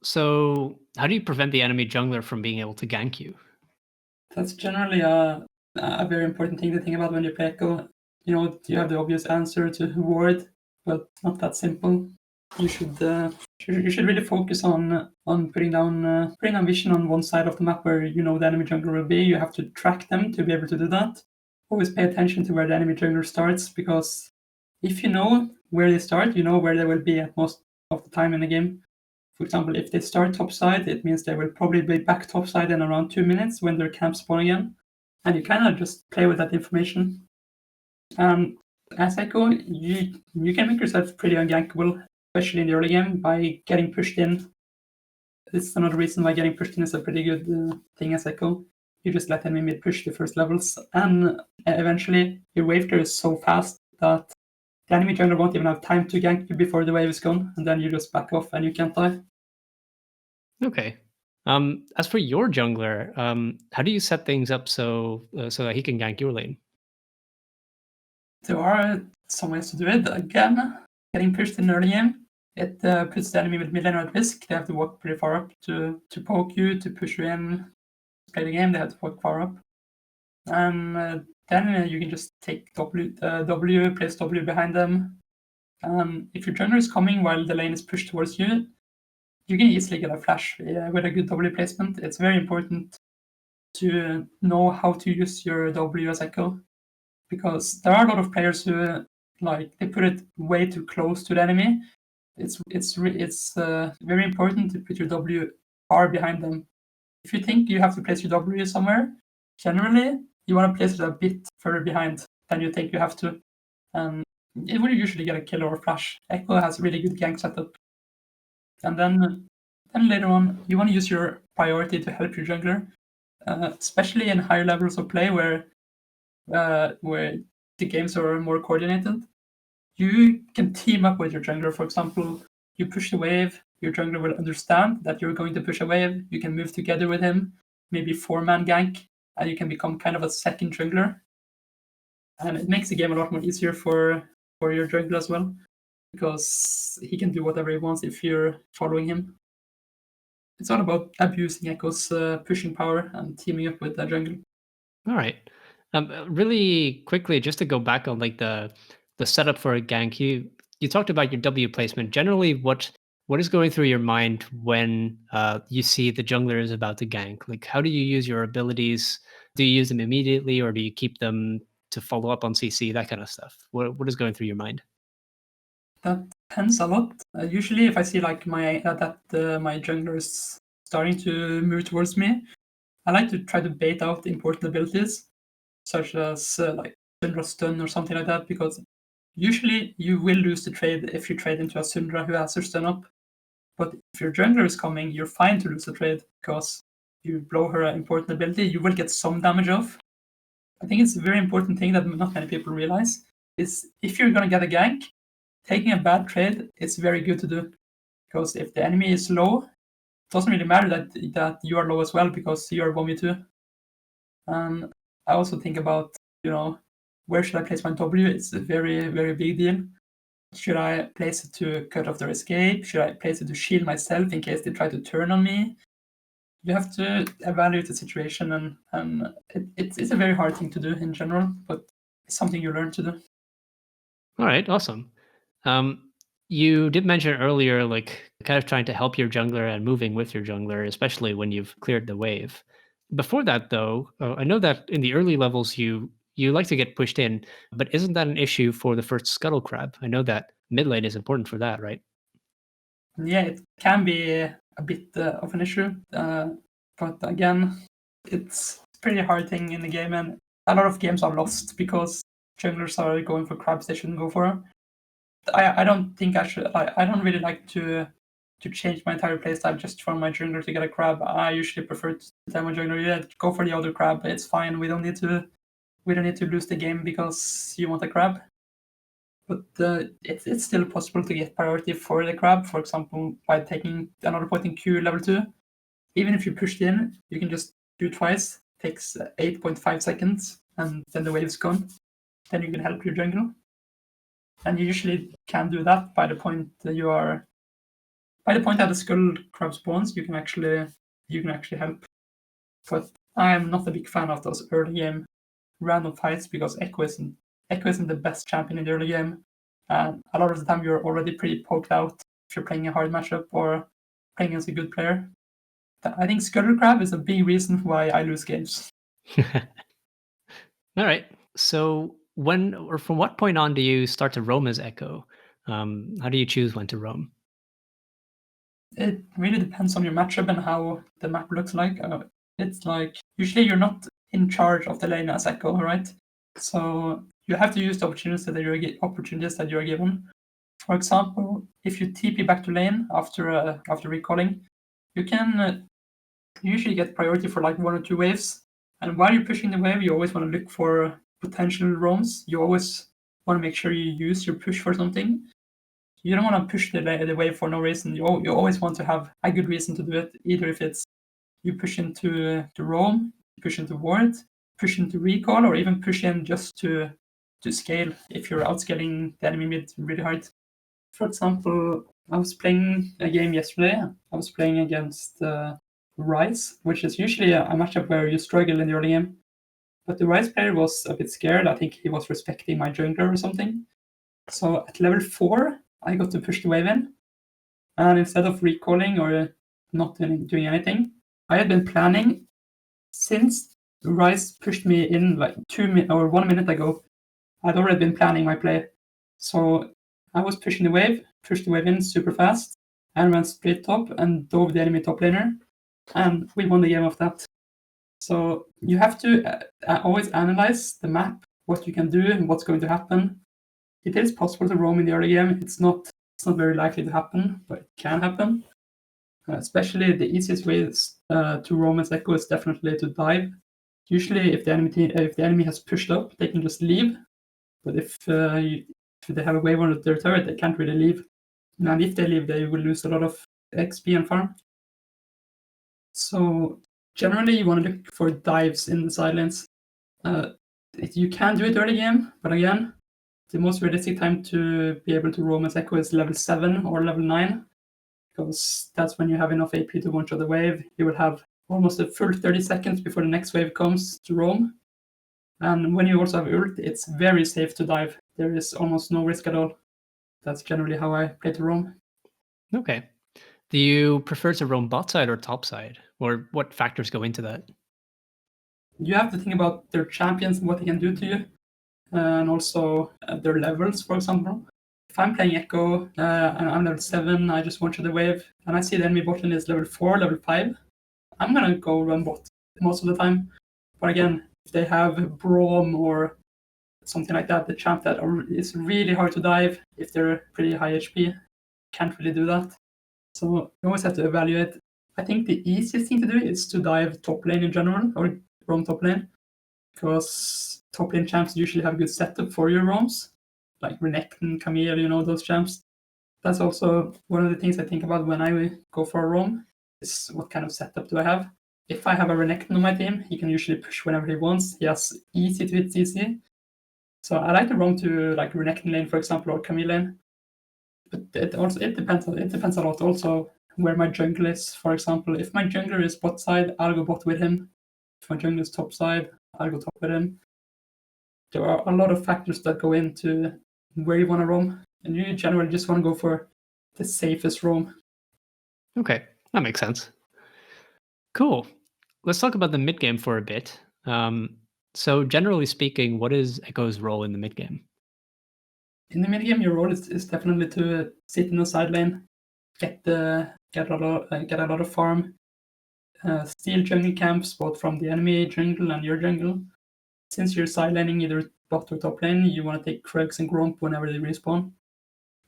So how do you prevent the enemy jungler from being able to gank you? That's generally a very important thing to think about when you play Ekko. You have the obvious answer to ward, but not that simple. You should really focus on putting down vision on one side of the map where the enemy jungler will be. You have to track them to be able to do that. Always pay attention to where the enemy jungler starts, because if you know where they start, you know where they will be at most of the time in the game. For example, if they start topside, it means they will probably be back topside in around 2 minutes when their camp spawn again. And you kind of just play with that information. As Ekko, you can make yourself pretty ungankable, especially in the early game, by getting pushed in. This is another reason why getting pushed in is a pretty good thing as Ekko. You just let enemy push the first levels, and eventually your wave clear is so fast that the enemy jungler won't even have time to gank you before the wave is gone, and then you just back off and you can't die. Okay. As for your jungler, how do you set things up so that he can gank your lane? There are some ways to do it. Again, getting pushed in early game, it puts the enemy with mid lane at risk. They have to walk pretty far up to poke you, to push you in, to play the game. They have to walk far up. And then you can just take W, place W behind them. If your jungler is coming while the lane is pushed towards you, you can easily get a flash with a good W placement. It's very important to know how to use your W as Ekko, because there are a lot of players who they put it way too close to the enemy. It's very important to put your W far behind them. If you think you have to place your W somewhere, generally you want to place it a bit further behind than you think you have to. It will usually get a kill or a flash. Ekko has really good gank setup. And then later on, you want to use your priority to help your jungler, especially in higher levels of play where the games are more coordinated. You can team up with your jungler. For example, you push the wave, your jungler will understand that you're going to push a wave. You can move together with him, maybe 4-man gank, and you can become kind of a second jungler. And it makes the game a lot more easier for your jungler as well, because he can do whatever he wants if you're following him. It's all about abusing Ekko's pushing power and teaming up with the jungle. All right. Really quickly, just to go back on like the setup for a gank, you talked about your W placement. Generally, what is going through your mind when you see the jungler is about to gank? Like, how do you use your abilities? Do you use them immediately, or do you keep them to follow up on CC? That kind of stuff. What is going through your mind? That depends a lot. Usually, if I see like my jungler is starting to move towards me, I like to try to bait out the important abilities, such as like Syndra stun or something like that, because usually you will lose the trade if you trade into a Syndra who has her stun up. But if your jungler is coming, you're fine to lose the trade, because you blow her important ability, you will get some damage off. I think it's a very important thing that not many people realize, is if you're going to get a gank, taking a bad trade is very good to do, Because if the enemy is low, it doesn't really matter that you are low as well because you are 1v2. And I also think about, where should I place my W? It's a very, very big deal. Should I place it to cut off their escape? Should I place it to shield myself in case they try to turn on me? You have to evaluate the situation, and it's a very hard thing to do in general, but it's something you learn to do. All right, awesome. You did mention earlier, like kind of trying to help your jungler and moving with your jungler, especially when you've cleared the wave. Before that, though, I know that in the early levels you like to get pushed in, but isn't that an issue for the first scuttle crab? I know that mid lane is important for that, right? Yeah, it can be a bit of an issue, but again, it's a pretty hard thing in the game, and a lot of games are lost because junglers are going for crabs they shouldn't go for. I don't think I should. I don't really like to change my entire playstyle just for my jungler to get a crab. I usually prefer to tell my jungler, yeah, go for the other crab. It's fine. We don't need to lose the game because you want a crab. But it's still possible to get priority for the crab, for example, by taking another point in Q level 2. Even if you pushed in, you can just do it twice. Takes 8.5 seconds, and then the wave's gone. Then you can help your jungle. And you usually can do that by the point that the skull crab spawns, you can actually help. But I am not a big fan of those early game random fights because Ekko isn't the best champion in the early game. And a lot of the time you're already pretty poked out if you're playing a hard matchup or playing against a good player. I think Scuttle Crab is a big reason why I lose games. All right. So when or from what point on do you start to roam as Ekko? How do you choose when to roam? It really depends on your matchup and how the map looks like. It's like usually you're not in charge of the lane as Ekko, right? So you have to use the opportunities that you're given. For example, if you TP back to lane after recalling, you can usually get priority for like 1 or 2 waves. And while you're pushing the wave, you always want to look for potential roams. You always want to make sure you use your push for something. You don't want to push the wave for no reason. You always want to have a good reason to do it, either if it's you push into roam, push into ward, push into recall, or even push in just to scale if you're outscaling the enemy mid really hard. For example, I was playing a game yesterday. I was playing against Rise, which is usually a matchup where you struggle in the early game. But the Rise player was a bit scared. I think he was respecting my jungler or something. So at level 4, I got to push the wave in. And instead of recalling or not doing anything, I had been planning since Rise pushed me in like 1 minute ago. I'd already been planning my play. So I was pushed the wave in super fast, and went straight top and dove the enemy top laner, and we won the game of that. So you have to always analyze the map, what you can do and what's going to happen. It is possible to roam in the early game. It's not very likely to happen, but it can happen. Especially the easiest way to roam as Ekko is definitely to dive. Usually, if the enemy has pushed up, they can just leave. But if they have a wave on their turret, they can't really leave. And if they leave, they will lose a lot of XP and farm. So generally, you want to look for dives in the side lanes. You can do it early game, but again, the most realistic time to be able to roam as Ekko is level 7 or level 9, because that's when you have enough AP to one-shot the wave. You will have almost a full 30 seconds before the next wave comes to roam. And when you also have ult, it's very safe to dive. There is almost no risk at all. That's generally how I play to roam. Okay. Do you prefer to roam bot side or top side? Or what factors go into that? You have to think about their champions and what they can do to you. And also their levels, for example. If I'm playing Ekko and I'm level 7, I just one-shot the wave, and I see the enemy bot lane is level 4, level 5, I'm going to go run bot most of the time. But again, if they have Braum or something like that, the champ that is really hard to dive, if they're pretty high HP, can't really do that. So you always have to evaluate. I think the easiest thing to do is to dive top lane in general, or roam top lane, because top lane champs usually have a good setup for your roams, like Renekton, Camille, those champs. That's also one of the things I think about when I go for a roam, is what kind of setup do I have? If I have a Renekton on my team, he can usually push whenever he wants. He has easy to hit CC. So I like to roam to like Renekton lane, for example, or Camille lane. But it depends a lot also where my jungle is. For example, if my jungler is bot side, I'll go bot with him. If my jungler is top side, I'll go top with him. There are a lot of factors that go into where you want to roam, and you generally just want to go for the safest roam. Okay, that makes sense. Cool. Let's talk about the mid game for a bit. So generally speaking, what is Ekko's role in the mid game? In the mid game, your role is definitely to sit in the side lane, get a lot of farm, steal jungle camps both from the enemy jungle and your jungle. Since you're side laning either bot or top lane, you want to take Krugs and Gromp whenever they respawn.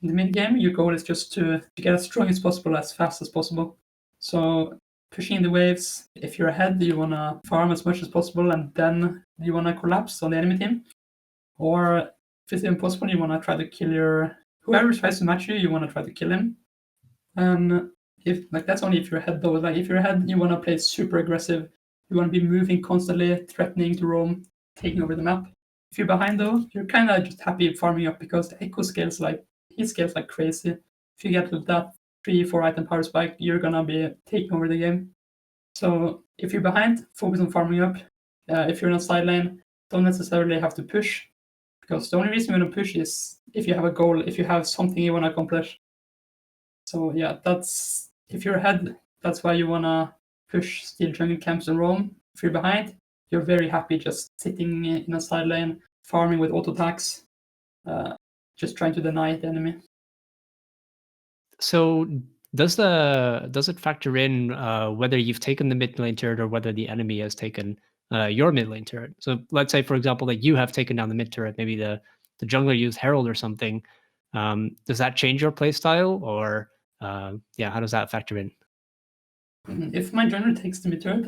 In the mid game, your goal is just to get as strong as possible, as fast as possible. So pushing the waves, if you're ahead, you want to farm as much as possible, and then you want to collapse on the enemy team. Or if it's impossible, you want to try to kill whoever tries to match you, you want to try to kill him. And if that's only if you're ahead though. Like if you're ahead, you want to play super aggressive. You want to be moving constantly, threatening to roam, taking over the map. If you're behind though, you're kind of just happy farming up because the Ekko scales like crazy. If you get that 3-4 item power spike, you're gonna be taking over the game. So if you're behind, focus on farming up. If you're in a side lane, don't necessarily have to push, because the only reason you want to push is if you have a goal, if you have something you want to accomplish. So yeah, that's if you're ahead, that's why you want to push, steal jungle camps and roam. If you're behind, you're very happy just sitting in a side lane, farming with auto attacks, just trying to deny the enemy. So does it factor in whether you've taken the mid lane turret or whether the enemy has taken your mid lane turret? So let's say, for example, that you have taken down the mid turret, maybe the jungler used Herald or something. Does that change your play style, or how does that factor in? If my jungler takes the mid turret,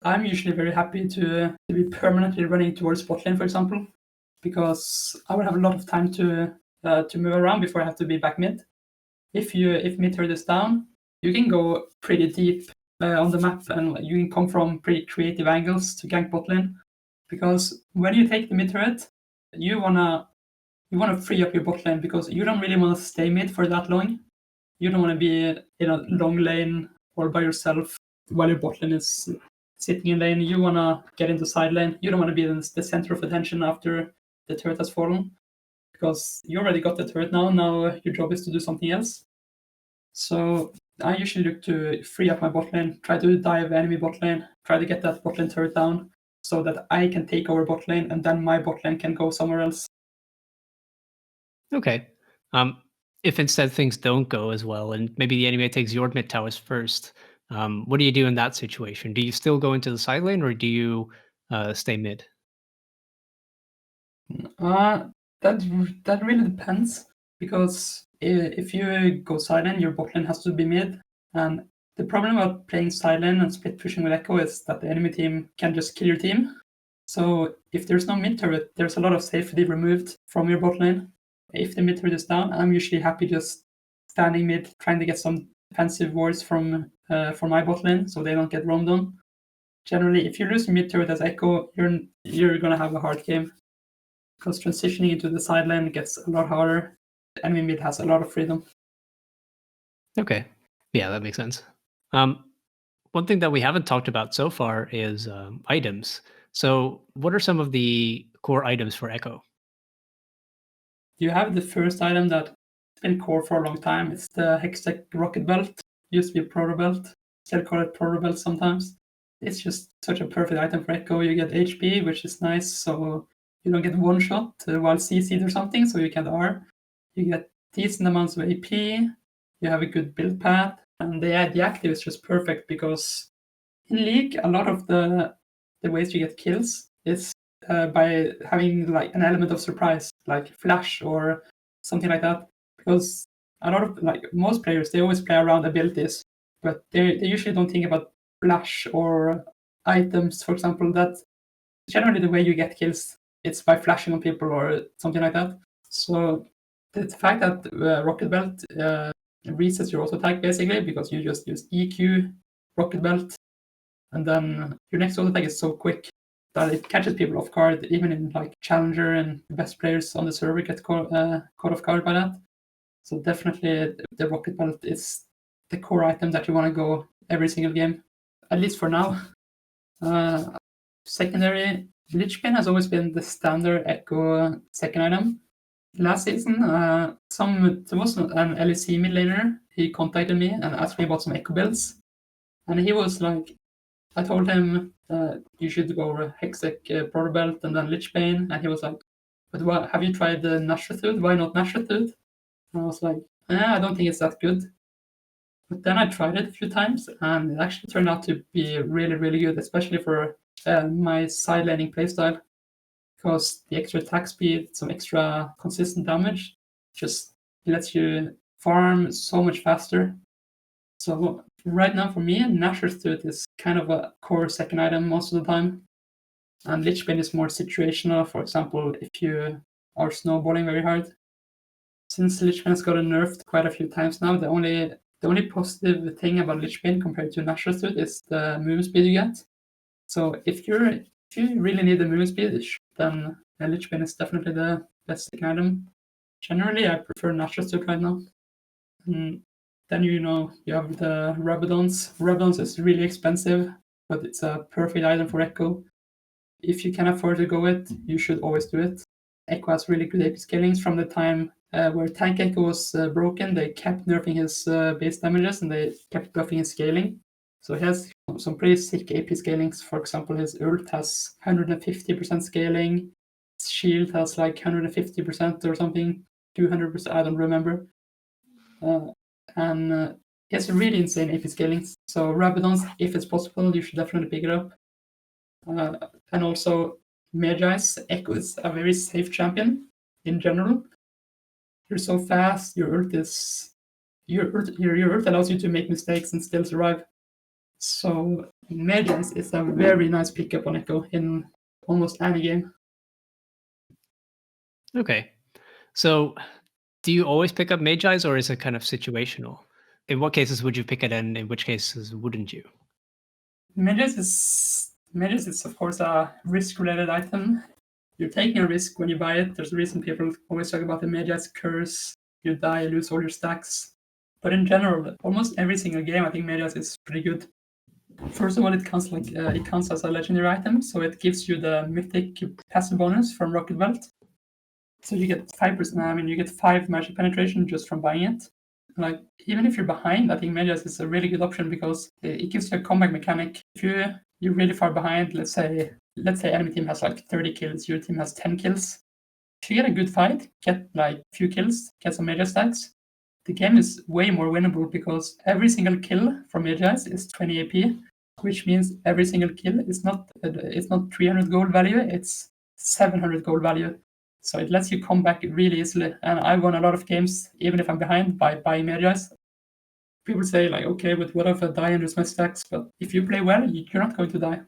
I'm usually very happy to be permanently running towards bot lane, for example, because I will have a lot of time to move around before I have to be back mid. If mid turret is down, you can go pretty deep on the map, and you can come from pretty creative angles to gank bot lane. Because when you take the mid turret, you wanna free up your bot lane, because you don't really want to stay mid for that long. You don't want to be in a long lane all by yourself while your bot lane is sitting in lane. You want to get into side lane. You don't want to be in the center of attention after the turret has fallen, because you already got the turret now. Now your job is to do something else. So I usually look to free up my bot lane, try to dive enemy bot lane, try to get that bot lane turret down so that I can take over bot lane, and then my bot lane can go somewhere else. Okay. If instead things don't go as well, and maybe the enemy takes your mid towers first, what do you do in that situation? Do you still go into the side lane, or do you stay mid? That really depends, because if you go side lane, your bot lane has to be mid, and the problem about playing side lane and split pushing with Ekko is that the enemy team can just kill your team. So if there's no mid turret, there's a lot of safety removed from your bot lane. If the mid turret is down, I'm usually happy just standing mid, trying to get some defensive wards from my bot lane so they don't get roamed on. Generally, if you lose mid turret as Ekko, you're gonna have a hard game, because transitioning into the side lane gets a lot harder. The enemy mid has a lot of freedom. Okay. Yeah, that makes sense. One thing that we haven't talked about so far is items. So, what are some of the core items for Ekko? You have the first item that's been core for a long time. It's the Hextech Rocket Belt. Used to be Proto Belt. Still call it Proto Belt sometimes. It's just such a perfect item for Ekko. You get HP, which is nice, so you don't get one shot while CC'd or something, so you get R. You get decent amounts of AP. You have a good build path, and the active is just perfect, because in League, a lot of the ways you get kills is by having like an element of surprise, like flash or something like that. Because a lot of most players, they always play around abilities, but they usually don't think about flash or items, for example. That's generally the way you get kills. It's by flashing on people or something like that. So the fact that Rocket Belt resets your auto attack basically because you just use EQ, Rocket Belt, and then your next auto attack is so quick that it catches people off guard, even in like Challenger, and the best players on the server get caught off guard by that. So definitely the Rocket Belt is the core item that you want to go every single game, at least for now. Secondary, Lichbane has always been the standard Ekko second item. Last season, there was an LEC mid laner. He contacted me and asked me about some Ekko builds. And he was like, I told him you should go Hextech Proto Belt and then Lichbane. And he was like, but what, have you tried the Nashrathud? Why not Nashrathud? And I was like, I don't think it's that good. But then I tried it a few times, and it actually turned out to be really, really good, especially for my side laning playstyle, because the extra attack speed, some extra consistent damage, just lets you farm so much faster. So right now for me, Nashor's Tooth is kind of a core second item most of the time. And Lichbane is more situational. For example, if you are snowballing very hard. Since Lichbane's gotten nerfed quite a few times now, the only positive thing about Lichbane compared to Nashor's Tooth is the movement speed you get. So if you really need the movement speed, then Lichbane is definitely the best second item. Generally, I prefer Nashor's Tooth right now. And then you have the Rabadons. Rabadons is really expensive, but it's a perfect item for Ekko. If you can afford to go it, you should always do it. Ekko has really good AP scalings from the time where Tank Ekko was broken. They kept nerfing his base damages and they kept buffing his scaling. So he has some pretty sick AP scalings. For example, his ult has 150% scaling. His shield has like 150% or something, 200%, I don't remember. And he has really insane AP scalings. So Rabadons, if it's possible, you should definitely pick it up. And also Mijai's Ekko is a very safe champion in general. You're so fast, your ult allows you to make mistakes and still survive. So Mijai's is a very nice pickup on Ekko in almost any game. Okay. So do you always pick up Mijai's, or is it kind of situational? In what cases would you pick it, and in which cases wouldn't you? Mijai's is of course a risk-related item. You're taking a risk when you buy it. There's a reason people always talk about the Mijai's curse. You die, you lose all your stacks. But in general, almost every single game, I think Mijai's is pretty good. First of all, it counts as a legendary item, so it gives you the mythic passive bonus from Rocket Belt. So you get 5%. I mean, you get 5 magic penetration just from buying it. Like, even if you're behind, I think Mijai's is a really good option because it gives you a comeback mechanic. If you're really far behind, let's say enemy team has like 30 kills, your team has 10 kills. If you get a good fight, get like a few kills, get some Mijai stats, the game is way more winnable because every single kill from Mijai's is 20 AP, which means every single kill is not 300 gold value, it's 700 gold value. So it lets you come back really easily. And I won a lot of games, even if I'm behind, by buying Mijai's. People say like, okay, but what if I die and lose my stacks? But if you play well, you're not going to die.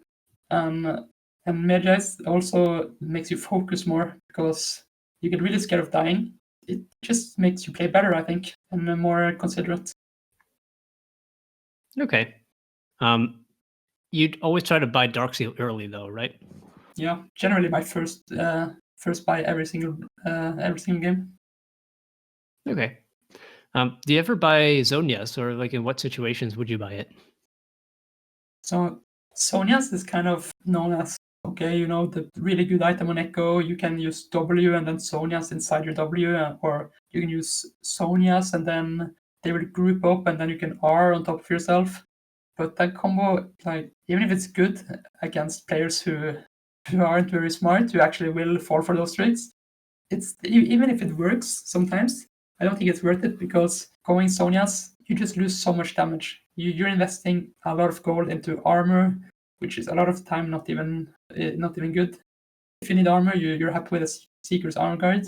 And Mijai's also makes you focus more because you get really scared of dying. It just makes you play better, I think, and more considerate. Okay. You'd always try to buy Darkseal early, though, right? Yeah, generally my first buy every single game. Okay. Do you ever buy Zonias, or like in what situations would you buy it? So Sonia's is kind of known as, okay, the really good item on Ekko. You can use W and then Sonia's inside your W, or you can use Sonia's and then they will group up and then you can R on top of yourself. But that combo, like, even if it's good against players who aren't very smart, who actually will fall for those tricks, even if it works sometimes, I don't think it's worth it because going Sonia's, you just lose so much damage. You're investing a lot of gold into armor, which is a lot of time not even good. If you need armor, you're happy with a Seeker's armor guard.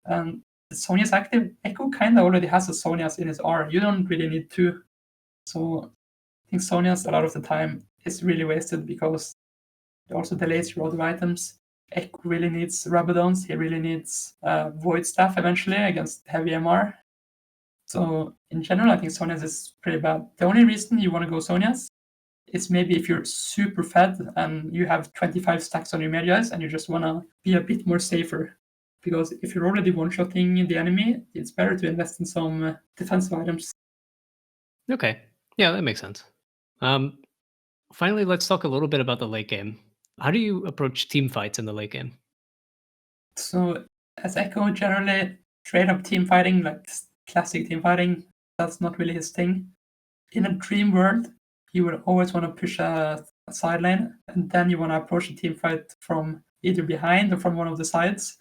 And Sonia's active, Ekko kind of already has a Sonia's in his R. You don't really need two. So I think Sonia's a lot of the time is really wasted because it also delays your other items. Ekko really needs Rabadons. He really needs Void Staff eventually against heavy MR. So in general, I think Sonya's is pretty bad. The only reason you want to go Sonya's is maybe if you're super fed and you have 25 stacks on your Mijais and you just want to be a bit more safer. Because if you're already one-shotting the enemy, it's better to invest in some defensive items. Okay. Yeah, that makes sense. Finally, let's talk a little bit about the late game. How do you approach team fights in the late game? So as Ekko, generally straight up team fighting, like classic team fighting, that's not really his thing. In a dream world, you would always want to push a side lane, and then you want to approach a team fight from either behind or from one of the sides.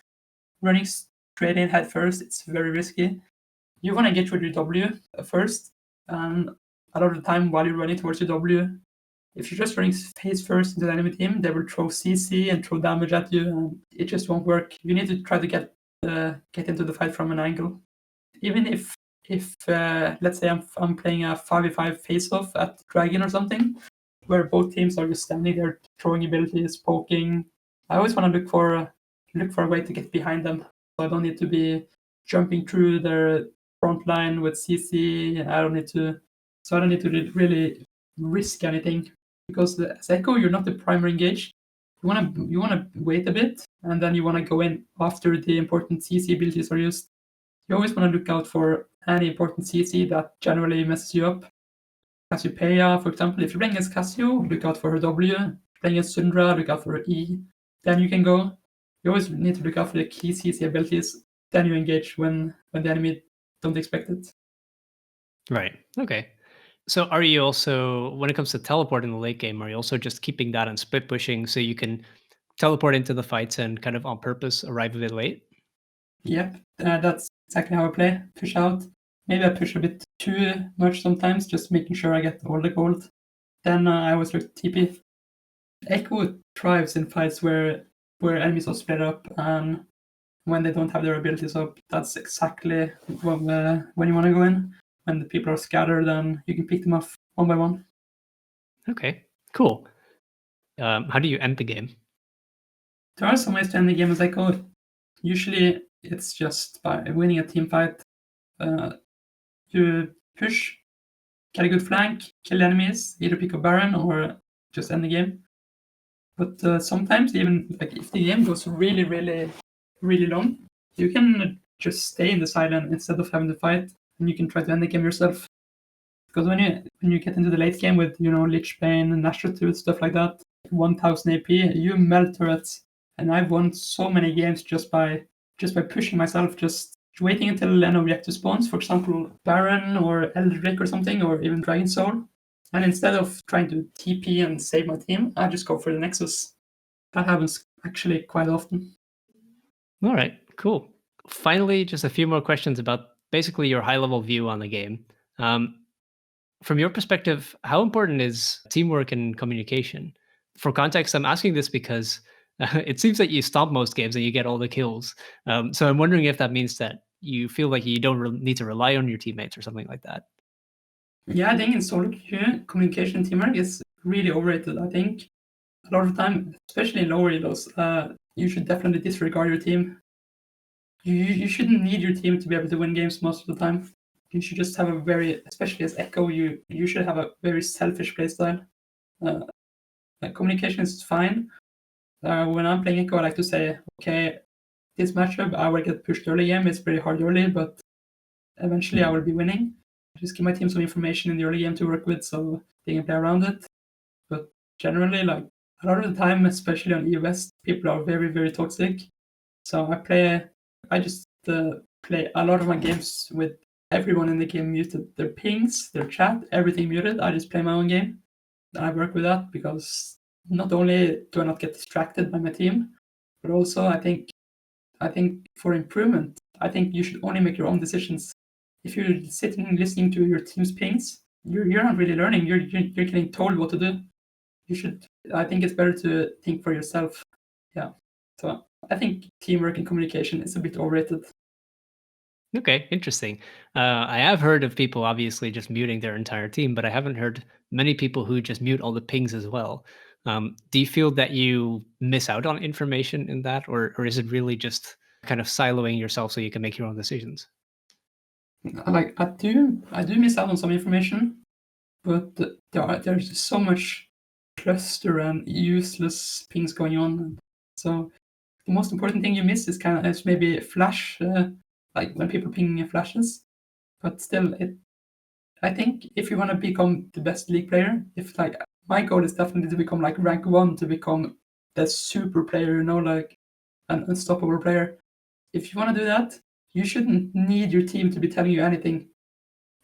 Running straight in head first, it's very risky. You want to get with your W first, and a lot of the time while you're running towards your W, if you're just running face first into the enemy team, they will throw CC and throw damage at you, and it just won't work. You need to try to get into the fight from an angle. Even if let's say I'm playing a 5v5 face-off at Dragon or something, where both teams are just standing there throwing abilities, poking, I always want to look for a way to get behind them. So I don't need to be jumping through their front line with CC. I don't need to really risk anything, because as Ekko, you're not the primary engage. You wanna wait a bit, and then you wanna go in after the important CC abilities are used. You always want to look out for any important CC that generally messes you up. Cassiopeia, for example, if you're playing against Cassio, look out for her W. If you're playing against Syndra, look out for her E. Then you can go. You always need to look out for the key CC abilities. Then you engage when the enemy don't expect it. Right. Okay. So are you also, when it comes to teleport in the late game, are you also just keeping that and split pushing so you can teleport into the fights and kind of on purpose arrive a bit late? Yep, that's exactly how I play. Push out. Maybe I push a bit too much sometimes, just making sure I get all the gold. Then I always look TP. Ekko thrives in fights where enemies are split up and when they don't have their abilities up. That's exactly when you want to go in. When the people are scattered, and you can pick them off one by one. Okay, cool. How do you end the game? There are some ways to end the game as Ekko. Usually, it's just by winning a team fight. You push, get a good flank, kill enemies, either pick a Baron or just end the game. But sometimes, even like if the game goes really, really, really long, you can just stay in the silent instead of having to fight, and you can try to end the game yourself. Because when you get into the late game with Lich Bane and Natural Tooth, stuff like that, 1000 AP, you melt turrets. And I've won so many games just by pushing myself, just waiting until an Reactive spawns, for example, Baron or Eldritch or something, or even Dragon Soul. And instead of trying to TP and save my team, I just go for the Nexus. That happens actually quite often. All right, cool. Finally, just a few more questions about basically your high level view on the game. From your perspective, how important is teamwork and communication? For context, I'm asking this because it seems that you stomp most games and you get all the kills. So I'm wondering if that means that you feel like you don't need to rely on your teammates or something like that. Yeah, I think in solo queue, communication teamwork is really overrated. I think a lot of the time, especially in lower elos, you should definitely disregard your team. You shouldn't need your team to be able to win games most of the time. You should just have a very, especially as Ekko, you should have a very selfish playstyle. Uh, communication is fine. When I'm playing Ekko, I like to say, okay, this matchup, I will get pushed early game. It's pretty hard early, but eventually I will be winning. Just give my team some information in the early game to work with so they can play around it. But generally, like a lot of the time, especially on EU West, people are very, very toxic. So I just play a lot of my games with everyone in the game muted. Their pings, their chat, everything muted. I just play my own game. And I work with that because not only do I not get distracted by my team, but also I think for improvement, I think you should only make your own decisions. If you're sitting and listening to your team's pings, you're not really learning. You're getting told what to do. You should. I think it's better to think for yourself. Yeah. So I think teamwork and communication is a bit overrated. Okay, interesting. I have heard of people obviously just muting their entire team, but I haven't heard many people who just mute all the pings as well. Do you feel that you miss out on information in that, or is it really just kind of siloing yourself so you can make your own decisions? I do miss out on some information, but there's just so much cluster and useless things going on. So the most important thing you miss is maybe flash, like when people ping flashes. But still, I think if you want to become the best league player, if like my goal is definitely to become like rank 1, to become the super player, like an unstoppable player. If you want to do that, you shouldn't need your team to be telling you anything.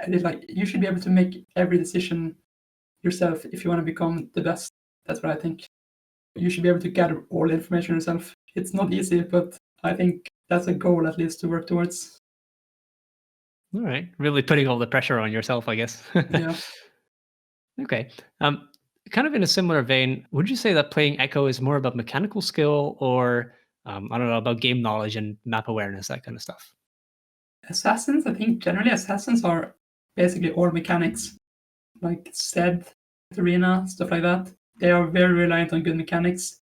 And it's like you should be able to make every decision yourself if you want to become the best. That's what I think. You should be able to gather all the information yourself. It's not easy, but I think that's a goal at least to work towards. All right. Really putting all the pressure on yourself, I guess. Yeah. Okay. Kind of in a similar vein, would you say that playing Echo is more about mechanical skill or, I don't know, about game knowledge and map awareness, that kind of stuff? Assassins, I think generally assassins are basically all mechanics, like said, arena, stuff like that. They are very reliant on good mechanics.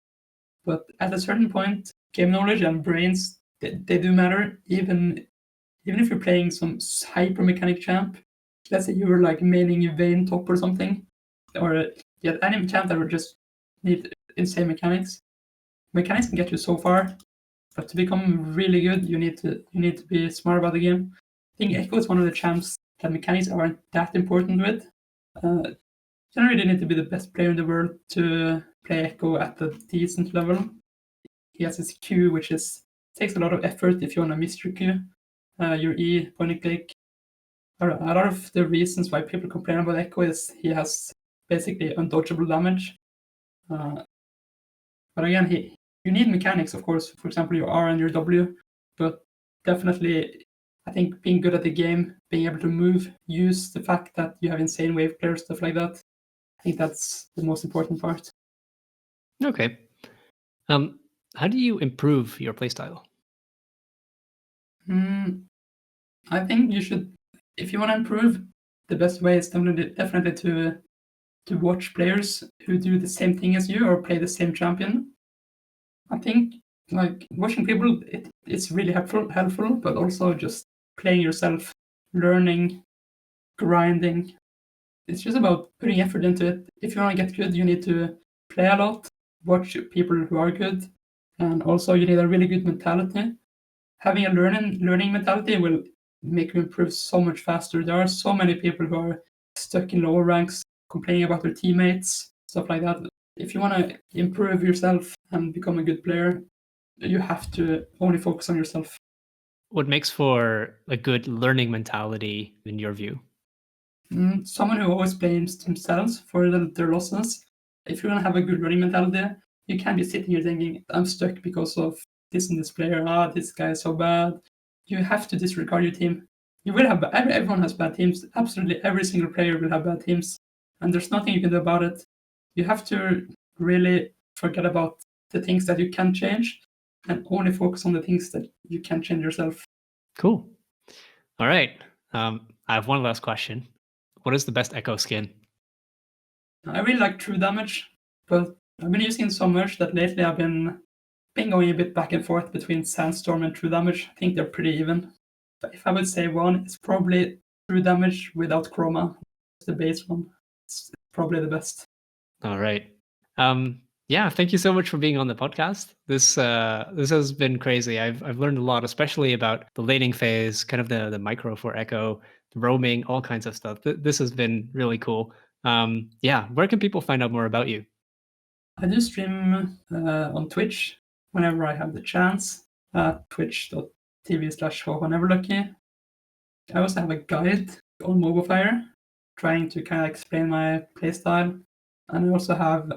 But at a certain point, game knowledge and brains, they do matter, even if you're playing some hyper mechanic champ. Let's say you were like maining a Vayne top or something, or yet any champ that would just need insane mechanics. Mechanics can get you so far, but to become really good, you need to be smart about the game. I think Ekko is one of the champs that mechanics aren't that important with. Uh, Generally, you need to be the best player in the world to play Ekko at a decent level. He has his Q, which takes a lot of effort if you want to miss your Q. Your E, point and click. A lot of the reasons why people complain about Ekko is he has basically undodgeable damage. Uh, but again, you need mechanics, of course. For example, your R and your W. But definitely, I think being good at the game, being able to move, use the fact that you have insane wave players, stuff like that. I think that's the most important part. Okay. Um, how do you improve your playstyle? Mm, I think you should, if you want to improve, the best way is definitely to watch players who do the same thing as you or play the same champion. I think like watching people, it's really helpful, but also just playing yourself, learning, grinding. It's just about putting effort into it. If you want to get good, you need to play a lot, watch people who are good, and also you need a really good mentality. Having a learning mentality will make you improve so much faster. There are so many people who are stuck in lower ranks, complaining about their teammates, stuff like that. If you want to improve yourself and become a good player, you have to only focus on yourself. What makes for a good learning mentality in your view? Someone who always blames themselves for their losses. If you want to have a good learning mentality, you can't be sitting here thinking, I'm stuck because of this and this player. This guy is so bad. You have to disregard your team. You will have everyone has bad teams. Absolutely every single player will have bad teams, and there's nothing you can do about it. You have to really forget about the things that you can change, and only focus on the things that you can change yourself. Cool. All right. I have one last question. What is the best Echo skin? I really like true damage, but I've been using it so much that lately I've been going a bit back and forth between Sandstorm and true damage. I think they're pretty even. But if I would say one, it's probably true damage without chroma. It's the base one. It's probably the best. All right. Yeah, thank you so much for being on the podcast. This has been crazy. I've learned a lot, especially about the laning phase, kind of the micro for Echo, the roaming, all kinds of stuff. This has been really cool. Yeah, where can people find out more about you? I do stream on Twitch whenever I have the chance at twitch.tv/Hawhawneverlucky. I also have a guide on MobileFire trying to kind of explain my playstyle. And I also have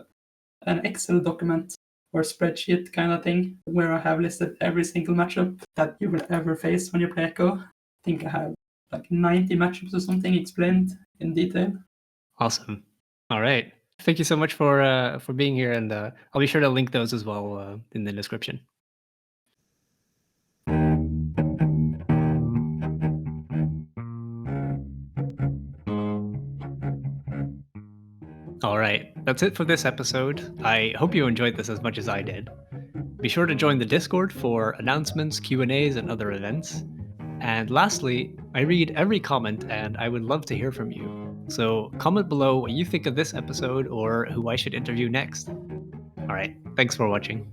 an Excel document or spreadsheet kind of thing where I have listed every single matchup that you will ever face when you play Echo. I think I have like 90 matchups or something explained in detail. Awesome. All right. Thank you so much for being here, and I'll be sure to link those as well in the description. All right, that's it for this episode. I hope you enjoyed this as much as I did. Be sure to join the Discord for announcements, Q&As, and other events. And lastly, I read every comment and I would love to hear from you. So comment below what you think of this episode or who I should interview next. All right, thanks for watching.